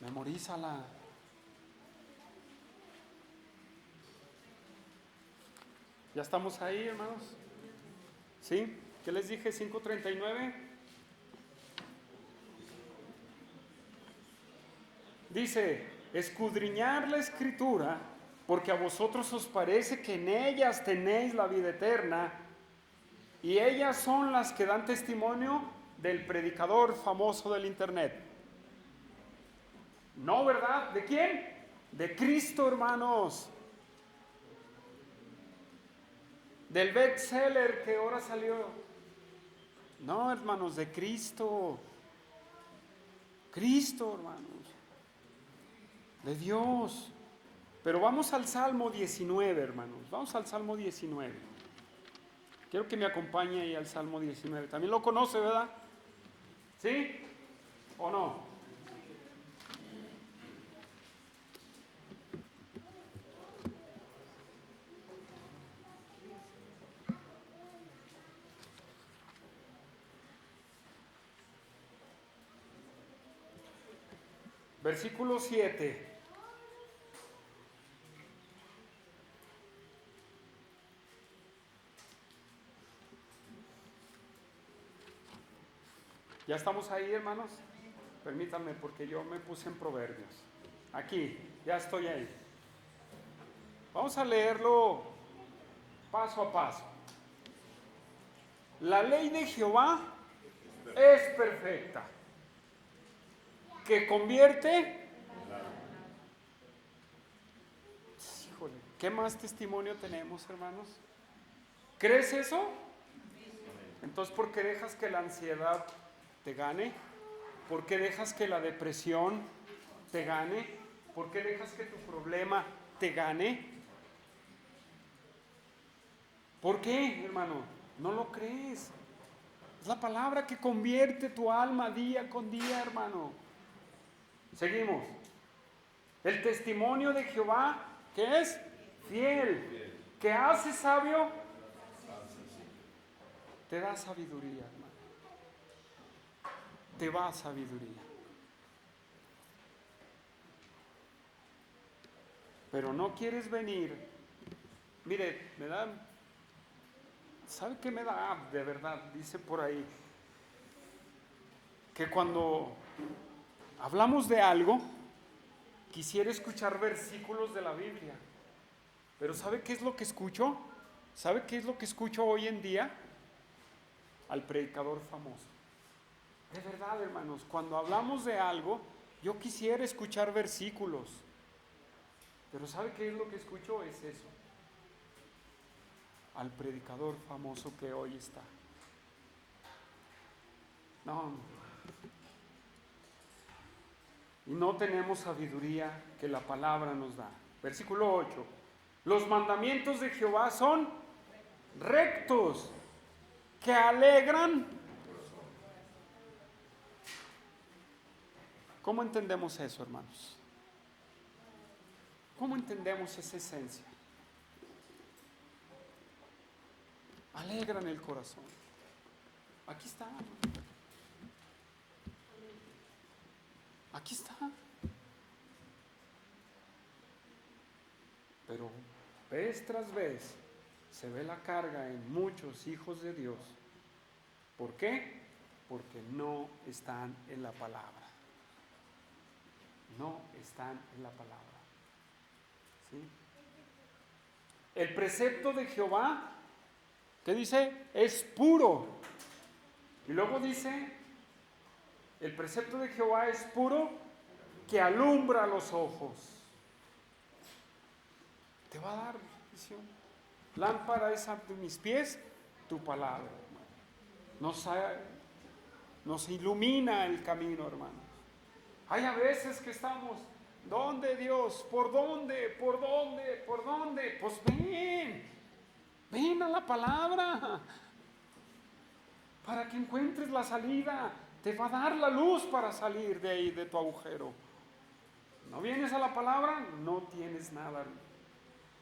Memorízala. ¿Ya estamos ahí, hermanos? ¿Sí? ¿Qué les dije? 5:39. Dice, escudriñar la Escritura, porque a vosotros os parece que en ellas tenéis la vida eterna, y ellas son las que dan testimonio del predicador famoso del internet. No, ¿verdad? ¿De quién? De Cristo, hermanos. Del bestseller que ahora salió. No, hermanos, de Cristo. Cristo, hermanos. De Dios. Pero vamos al Salmo 19, hermanos. Vamos al Salmo 19. Quiero que me acompañe ahí al Salmo 19. También lo conoce, ¿verdad? ¿Sí? ¿O no? Versículo 7. ¿Ya estamos ahí, hermanos? Permítanme, porque yo me puse en Proverbios. Aquí, ya estoy ahí. Vamos a leerlo paso a paso. La ley de Jehová es perfecta, que convierte. Híjole, ¿qué más testimonio tenemos, hermanos? ¿Crees eso? Entonces, ¿por qué dejas que la ansiedad te gane? ¿Por qué dejas que la depresión te gane? ¿Por qué dejas que tu problema te gane? ¿Por qué, hermano? No lo crees. Es la palabra que convierte tu alma día con día, hermano. Seguimos. El testimonio de Jehová, ¿qué es? Fiel. ¿Qué hace sabio? Te da sabiduría, hermano. Te va sabiduría. Pero no quieres venir. Mire, me dan ¿Sabe qué me da de verdad? Dice por ahí que cuando hablamos de algo, quisiera escuchar versículos de la Biblia. Pero ¿sabe qué es lo que escucho? ¿Sabe qué es lo que escucho hoy en día? Al predicador famoso. De verdad, hermanos, cuando hablamos de algo, yo quisiera escuchar versículos. Pero ¿sabe qué es lo que escucho? Es eso. Al predicador famoso que hoy está. No. Y no tenemos sabiduría que la palabra nos da. Versículo 8. Los mandamientos de Jehová son rectos, que alegran. ¿Cómo entendemos eso, hermanos? ¿Cómo entendemos esa esencia? Alegran el corazón. Aquí está. Aquí está. Pero vez tras vez se ve la carga en muchos hijos de Dios. ¿Por qué? Porque no están en la palabra. No están en la palabra. ¿Sí? El precepto de Jehová, ¿qué dice? Es puro. Y luego dice, el precepto de Jehová es puro, que alumbra los ojos. Te va a dar visión. Lámpara es a mis pies tu palabra. Nos ilumina el camino, hermanos. Hay a veces que estamos, ¿dónde, Dios? ¿Por dónde? ¿Por dónde? ¿Por dónde? Pues ven a la palabra, para que encuentres la salida. Te va a dar la luz para salir de ahí, de tu agujero. ¿No vienes a la palabra? No tienes nada.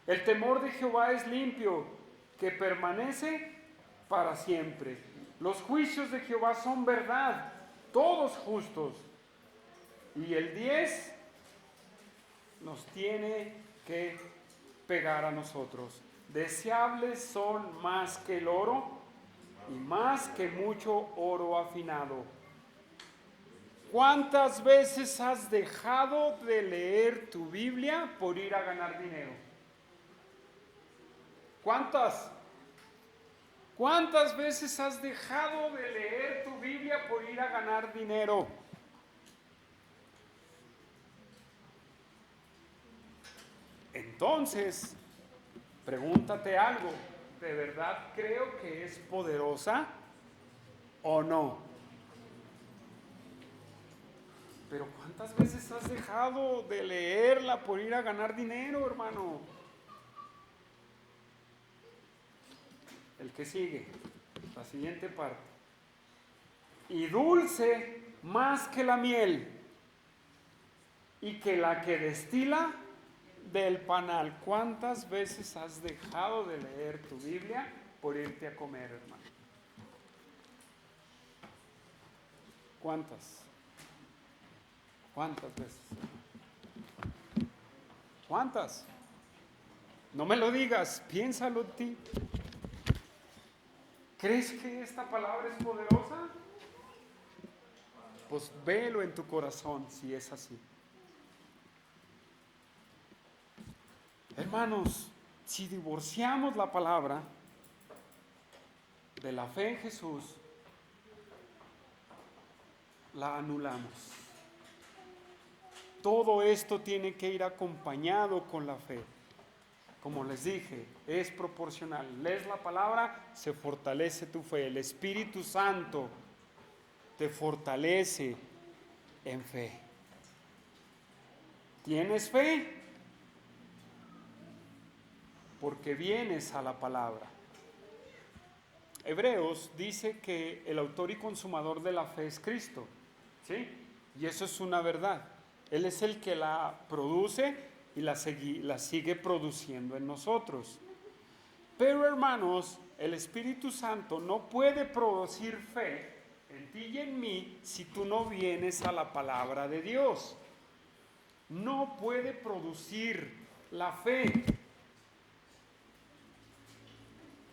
El temor de Jehová es limpio, que permanece para siempre. Los juicios de Jehová son verdad, todos justos. Y el 10 nos tiene que pegar a nosotros. Deseables son más que el oro y más que mucho oro afinado. ¿Cuántas veces has dejado de leer tu Biblia por ir a ganar dinero? ¿Cuántas? ¿Cuántas veces has dejado de leer tu Biblia por ir a ganar dinero? Entonces, pregúntate algo, ¿de verdad creo que es poderosa o no? Pero ¿cuántas veces has dejado de leerla por ir a ganar dinero, hermano? El que sigue, la siguiente parte. Y dulce más que la miel, y que la que destila del panal. ¿Cuántas veces has dejado de leer tu Biblia por irte a comer, hermano? ¿Cuántas? ¿Cuántas veces? ¿Cuántas? No me lo digas, piénsalo en ti. ¿Crees que esta palabra es poderosa? Pues velo en tu corazón si es así. Hermanos, si divorciamos la palabra de la fe en Jesús, la anulamos. Todo esto tiene que ir acompañado con la fe. Como les dije, es proporcional. Lees la palabra, se fortalece tu fe. El Espíritu Santo te fortalece en fe. ¿Tienes fe? Porque vienes a la palabra. Hebreos dice que el autor y consumador de la fe es Cristo, ¿sí? Y eso es una verdad. Él es el que la produce y la sigue produciendo en nosotros. Pero hermanos, el Espíritu Santo no puede producir fe en ti y en mí si tú no vienes a la palabra de Dios. No puede producir la fe.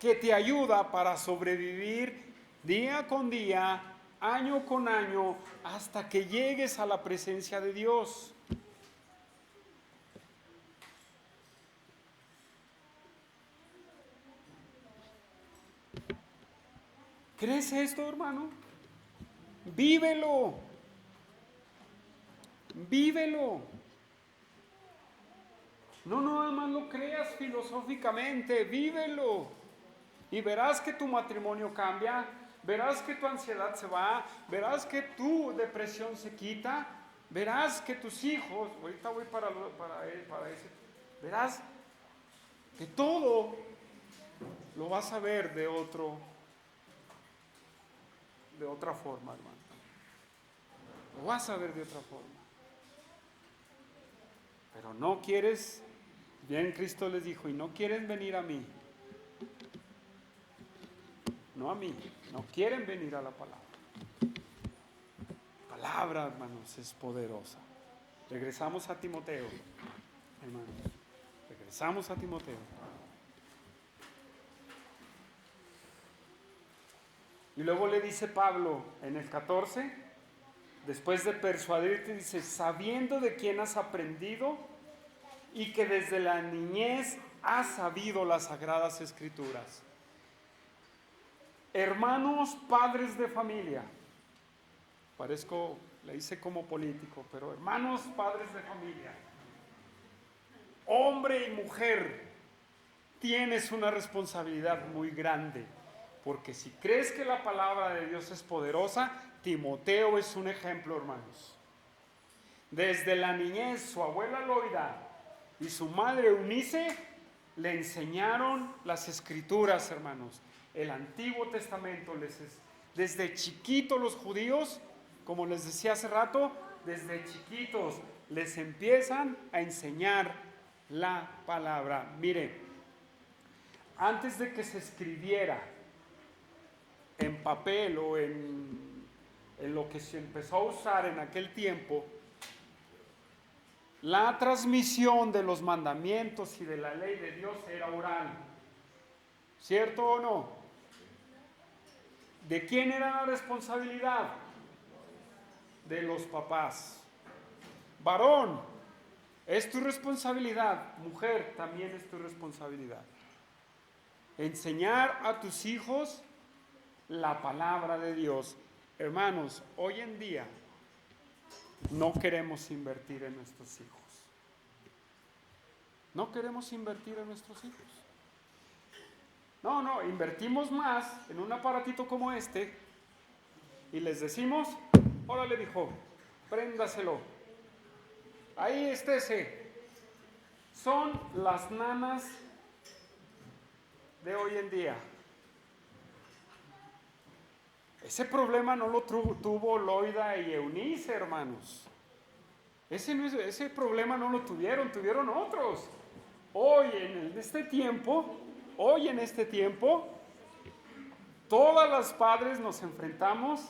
que te ayuda para sobrevivir día con día, año con año, hasta que llegues a la presencia de Dios. ¿Crees esto, hermano? Vívelo. Vívelo. No nada más lo creas filosóficamente, vívelo. Y verás que tu matrimonio cambia, verás que tu ansiedad se va, verás que tu depresión se quita, verás que tus hijos, ahorita voy para ese, verás que todo lo vas a ver de otra forma, hermano. Lo vas a ver de otra forma. Pero no quieres, bien Cristo les dijo, y no quieren venir a mí. No a mí, no quieren venir a la palabra. La palabra, hermanos, es poderosa. Regresamos a Timoteo, hermanos. Regresamos a Timoteo. Y luego le dice Pablo en el 14, después de persuadirte, dice, sabiendo de quién has aprendido y que desde la niñez has sabido las sagradas escrituras. Hermanos, padres de familia, le hice como político, pero hermanos, padres de familia, hombre y mujer, tienes una responsabilidad muy grande, porque si crees que la palabra de Dios es poderosa, Timoteo es un ejemplo, hermanos. Desde la niñez, su abuela Loida y su madre Eunice le enseñaron las escrituras, hermanos. El Antiguo Testamento desde chiquitos los judíos, como les decía hace rato, desde chiquitos les empiezan a enseñar la palabra. Mire, antes de que se escribiera en papel o en lo que se empezó a usar en aquel tiempo, la transmisión de los mandamientos y de la ley de Dios era oral. ¿Cierto o no? ¿De quién era la responsabilidad? De los papás. Varón, es tu responsabilidad. Mujer, también es tu responsabilidad. Enseñar a tus hijos la palabra de Dios. Hermanos, hoy en día no queremos invertir en nuestros hijos. No queremos invertir en nuestros hijos. No, invertimos más en un aparatito como este y les decimos, órale hijo, préndaselo. Ahí estése. Son las nanas de hoy en día. Ese problema no lo tuvo Loida y Eunice, hermanos. Ese problema no lo tuvieron otros. Hoy en este tiempo, todas las padres nos enfrentamos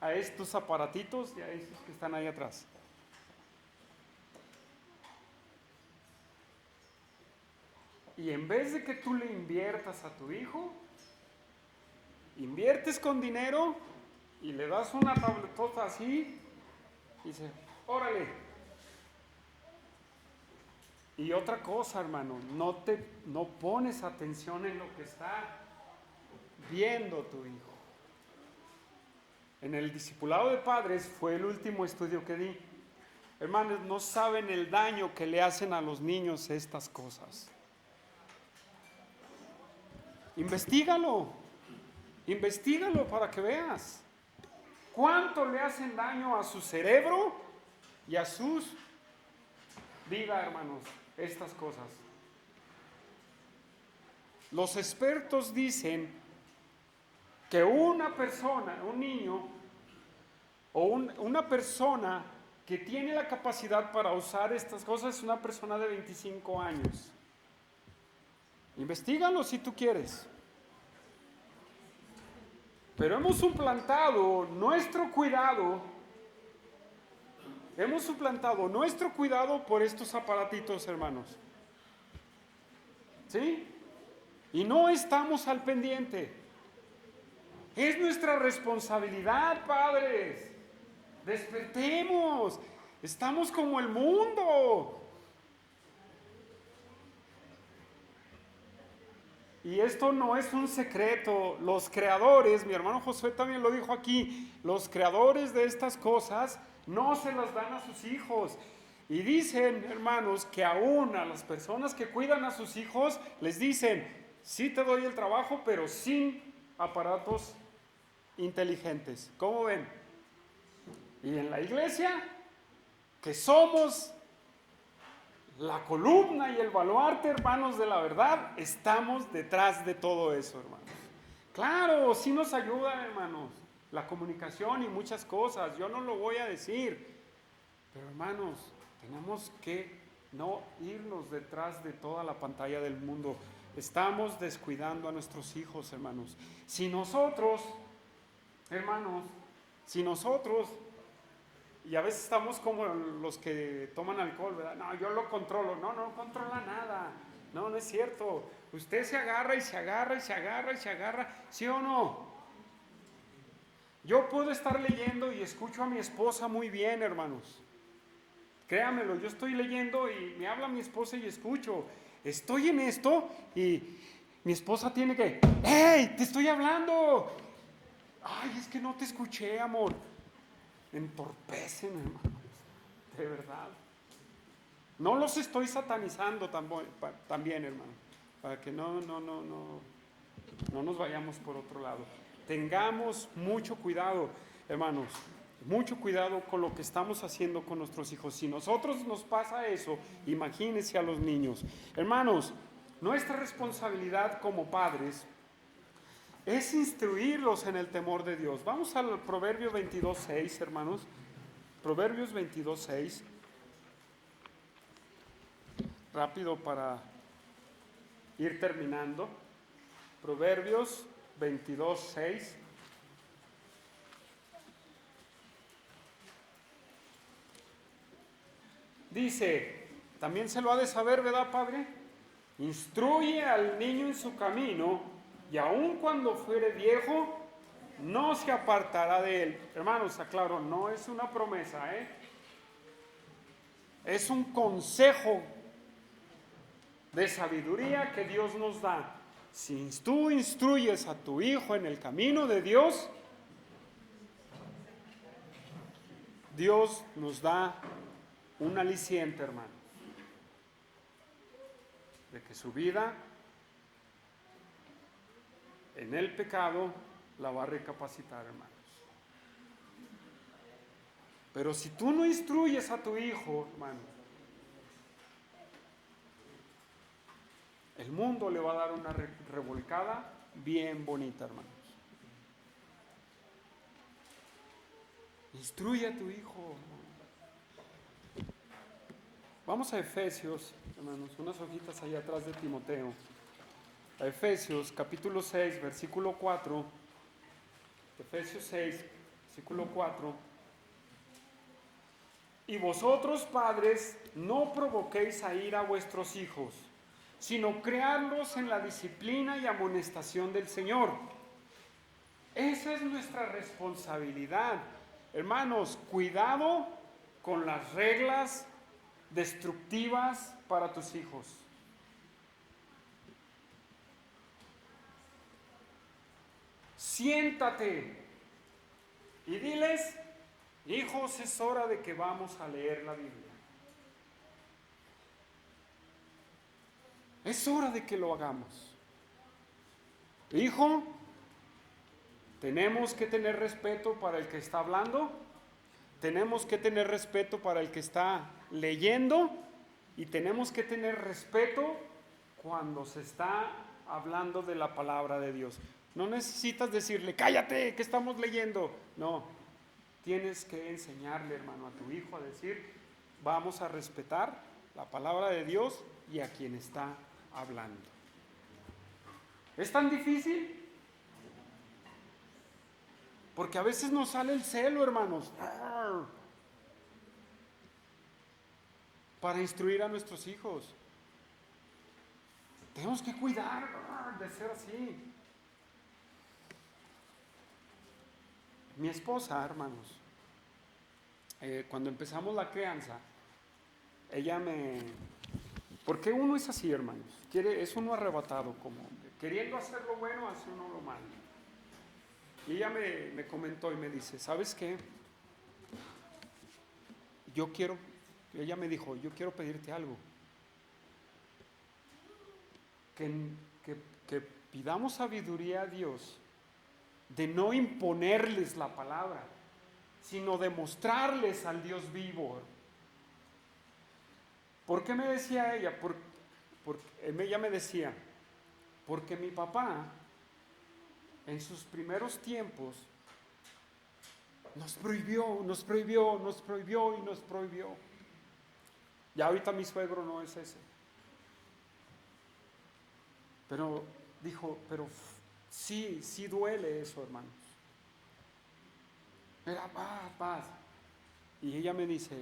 a estos aparatitos y a esos que están ahí atrás. Y en vez de que tú le inviertas a tu hijo, inviertes con dinero y le das una tabletota así y dice, órale. Y otra cosa, hermano, no pones atención en lo que está viendo tu hijo. En el discipulado de padres fue el último estudio que di. Hermanos, no saben el daño que le hacen a los niños estas cosas. Investígalo para que veas cuánto le hacen daño a su cerebro y a sus vidas, hermanos, estas cosas. Los expertos dicen que una persona, un niño o una persona que tiene la capacidad para usar estas cosas es una persona de 25 años. Investígalo si tú quieres. Pero hemos suplantado nuestro cuidado por estos aparatitos, hermanos. ¿Sí? y no estamos al pendiente. Es nuestra responsabilidad, padres. Despertemos. Estamos como el mundo. Y esto no es un secreto. Los creadores, mi hermano Josué también lo dijo aquí, los creadores de estas cosas no se las dan a sus hijos. Y dicen, hermanos, que aún a las personas que cuidan a sus hijos, les dicen, sí te doy el trabajo, pero sin aparatos inteligentes. ¿Cómo ven? Y en la iglesia, que somos la columna y el baluarte, hermanos, de la verdad, estamos detrás de todo eso, hermanos. Claro, sí nos ayuda, hermanos, la comunicación y muchas cosas, yo no lo voy a decir, pero hermanos, tenemos que no irnos detrás de toda la pantalla del mundo. Estamos descuidando a nuestros hijos, hermanos. Si nosotros, hermanos, y a veces estamos como los que toman alcohol, ¿verdad? No, yo lo controlo. No, no controla nada. No, no es cierto. Usted se agarra y se agarra y se agarra y se agarra. ¿Sí o no? Yo puedo estar leyendo y escucho a mi esposa muy bien, hermanos. Créamelo, yo estoy leyendo y me habla mi esposa y escucho. Estoy en esto y mi esposa tiene que, ¡hey! ¡Te estoy hablando! ¡Ay, es que no te escuché, amor! Entorpecen, hermanos, de verdad. No los estoy satanizando también, hermano, para que no nos vayamos por otro lado. Tengamos mucho cuidado, hermanos, mucho cuidado con lo que estamos haciendo con nuestros hijos. Si nosotros nos pasa eso, imagínense a los niños. Hermanos, nuestra responsabilidad como padres es instruirlos en el temor de Dios. Vamos al Proverbio 22:6, hermanos. Proverbios 22:6. Rápido para ir terminando. Proverbios 22:6. Dice, también se lo ha de saber, ¿verdad, padre? Instruye al niño en su camino, y aun cuando fuere viejo, no se apartará de él. Hermanos, aclaro, no es una promesa, es un consejo de sabiduría que Dios nos da. Si tú instruyes a tu hijo en el camino de Dios, Dios nos da un aliciente, hermano, de que su vida en el pecado la va a recapacitar, hermanos. Pero si tú no instruyes a tu hijo, hermano, el mundo le va a dar una revolcada bien bonita, hermanos. Instruye a tu hijo. Vamos a Efesios, hermanos, unas hojitas allá atrás de Timoteo. A Efesios capítulo 6, versículo 4. Efesios 6, versículo 4. Y vosotros, padres, no provoquéis a ira a vuestros hijos, sino criadlos en la disciplina y amonestación del Señor. Esa es nuestra responsabilidad. Hermanos, cuidado con las reglas destructivas para tus hijos. Siéntate y diles, hijos, es hora de que vamos a leer la Biblia. Es hora de que lo hagamos. Hijo, tenemos que tener respeto para el que está hablando, tenemos que tener respeto para el que está leyendo y tenemos que tener respeto cuando se está hablando de la palabra de Dios. No necesitas decirle, cállate, que estamos leyendo. No, tienes que enseñarle, hermano, a tu hijo a decir, vamos a respetar la palabra de Dios y a quien está hablando. ¿Es tan difícil? Porque a veces nos sale el celo, hermanos, para instruir a nuestros hijos. Tenemos que cuidar, de ser así. Mi esposa, hermanos, cuando empezamos la crianza, ella me... Porque uno es así, hermanos, es uno arrebatado como hombre, queriendo hacer lo bueno, hace uno lo malo. Y ella me comentó y me dice, ¿sabes qué? Ella me dijo, yo quiero pedirte algo. Que pidamos sabiduría a Dios de no imponerles la palabra, sino de mostrarles al Dios vivo. ¿Por qué me decía ella? Ella me decía, porque mi papá en sus primeros tiempos nos prohibió. Ya ahorita mi suegro no es ese. Pero dijo, sí duele eso, hermanos. Era paz. Y ella me dice,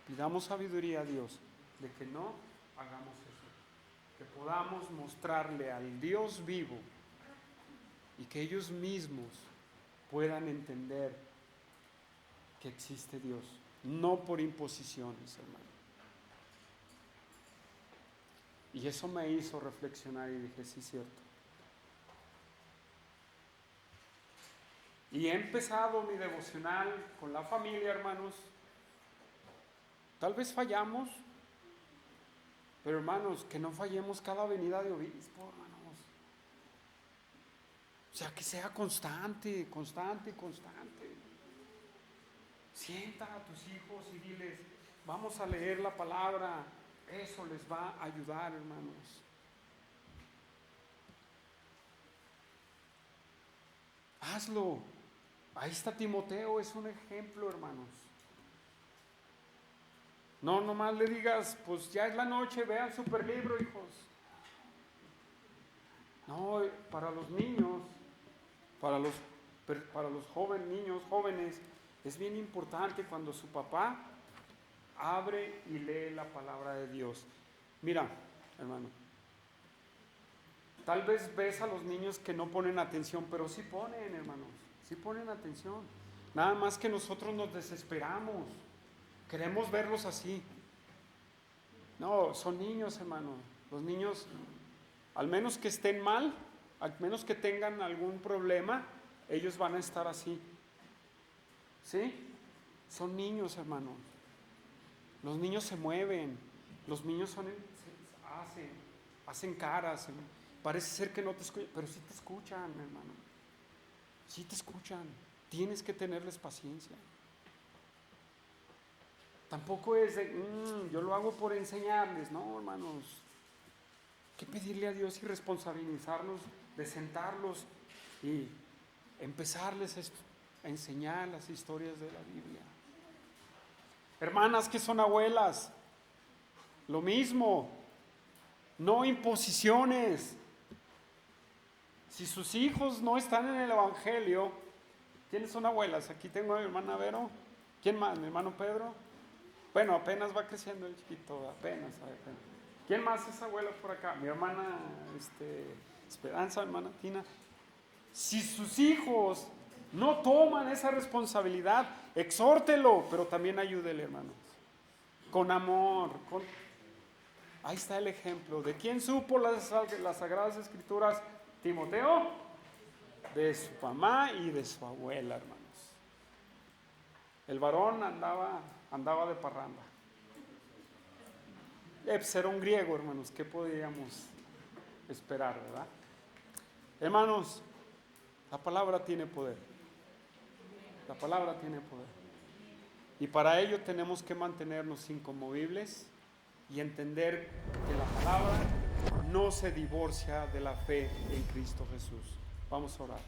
pidamos sabiduría a Dios de que no hagamos eso. Que podamos mostrarle al Dios vivo y que ellos mismos puedan entender que existe Dios, no por imposiciones, hermano. Y eso me hizo reflexionar y dije, sí, cierto. Y he empezado mi devocional con la familia, hermanos. Tal vez fallamos, pero hermanos, que no fallemos cada venida de obispo, hermanos. O sea, que sea constante. Sienta a tus hijos y diles, vamos a leer la palabra. Eso les va a ayudar, hermanos. Hazlo. Ahí está Timoteo, es un ejemplo, hermanos. No nomás le digas, pues ya es la noche, vean Superlibro, hijos. No, para los niños, para los niños jóvenes, es bien importante cuando su papá abre y lee la palabra de Dios. Mira, hermano, tal vez ves a los niños que no ponen atención, pero sí ponen, hermanos, sí ponen atención. Nada más que nosotros nos desesperamos, queremos verlos así. No, son niños, hermano. Los niños, al menos que estén mal, al menos que tengan algún problema, ellos van a estar así. ¿Sí? Son niños, hermano. Los niños se mueven, los niños hacen caras, parece ser que no te escuchan, pero sí te escuchan, hermano, sí te escuchan, tienes que tenerles paciencia. Tampoco es de, yo lo hago por enseñarles, no, hermanos, hay que pedirle a Dios y responsabilizarnos de sentarlos y empezarles a enseñar las historias de la Biblia. Hermanas que son abuelas, lo mismo, no imposiciones. Si sus hijos no están en el Evangelio, ¿quiénes son abuelas? Aquí tengo a mi hermana Vero. ¿Quién más? ¿Mi hermano Pedro? Bueno, apenas va creciendo el chiquito, apenas. ¿Quién más es abuela por acá? Mi hermana Esperanza, mi hermana Tina. Si sus hijos no toman esa responsabilidad, exhórtelo, pero también ayúdele, hermanos. Con amor. Ahí está el ejemplo. ¿De quién supo las Sagradas Escrituras? Timoteo, de su mamá y de su abuela, hermanos. El varón andaba de parranda. Era un griego, hermanos. ¿Qué podíamos esperar, verdad? Hermanos, la palabra tiene poder. La palabra tiene poder. Y para ello tenemos que mantenernos inconmovibles y entender que la palabra no se divorcia de la fe en Cristo Jesús. Vamos a orar.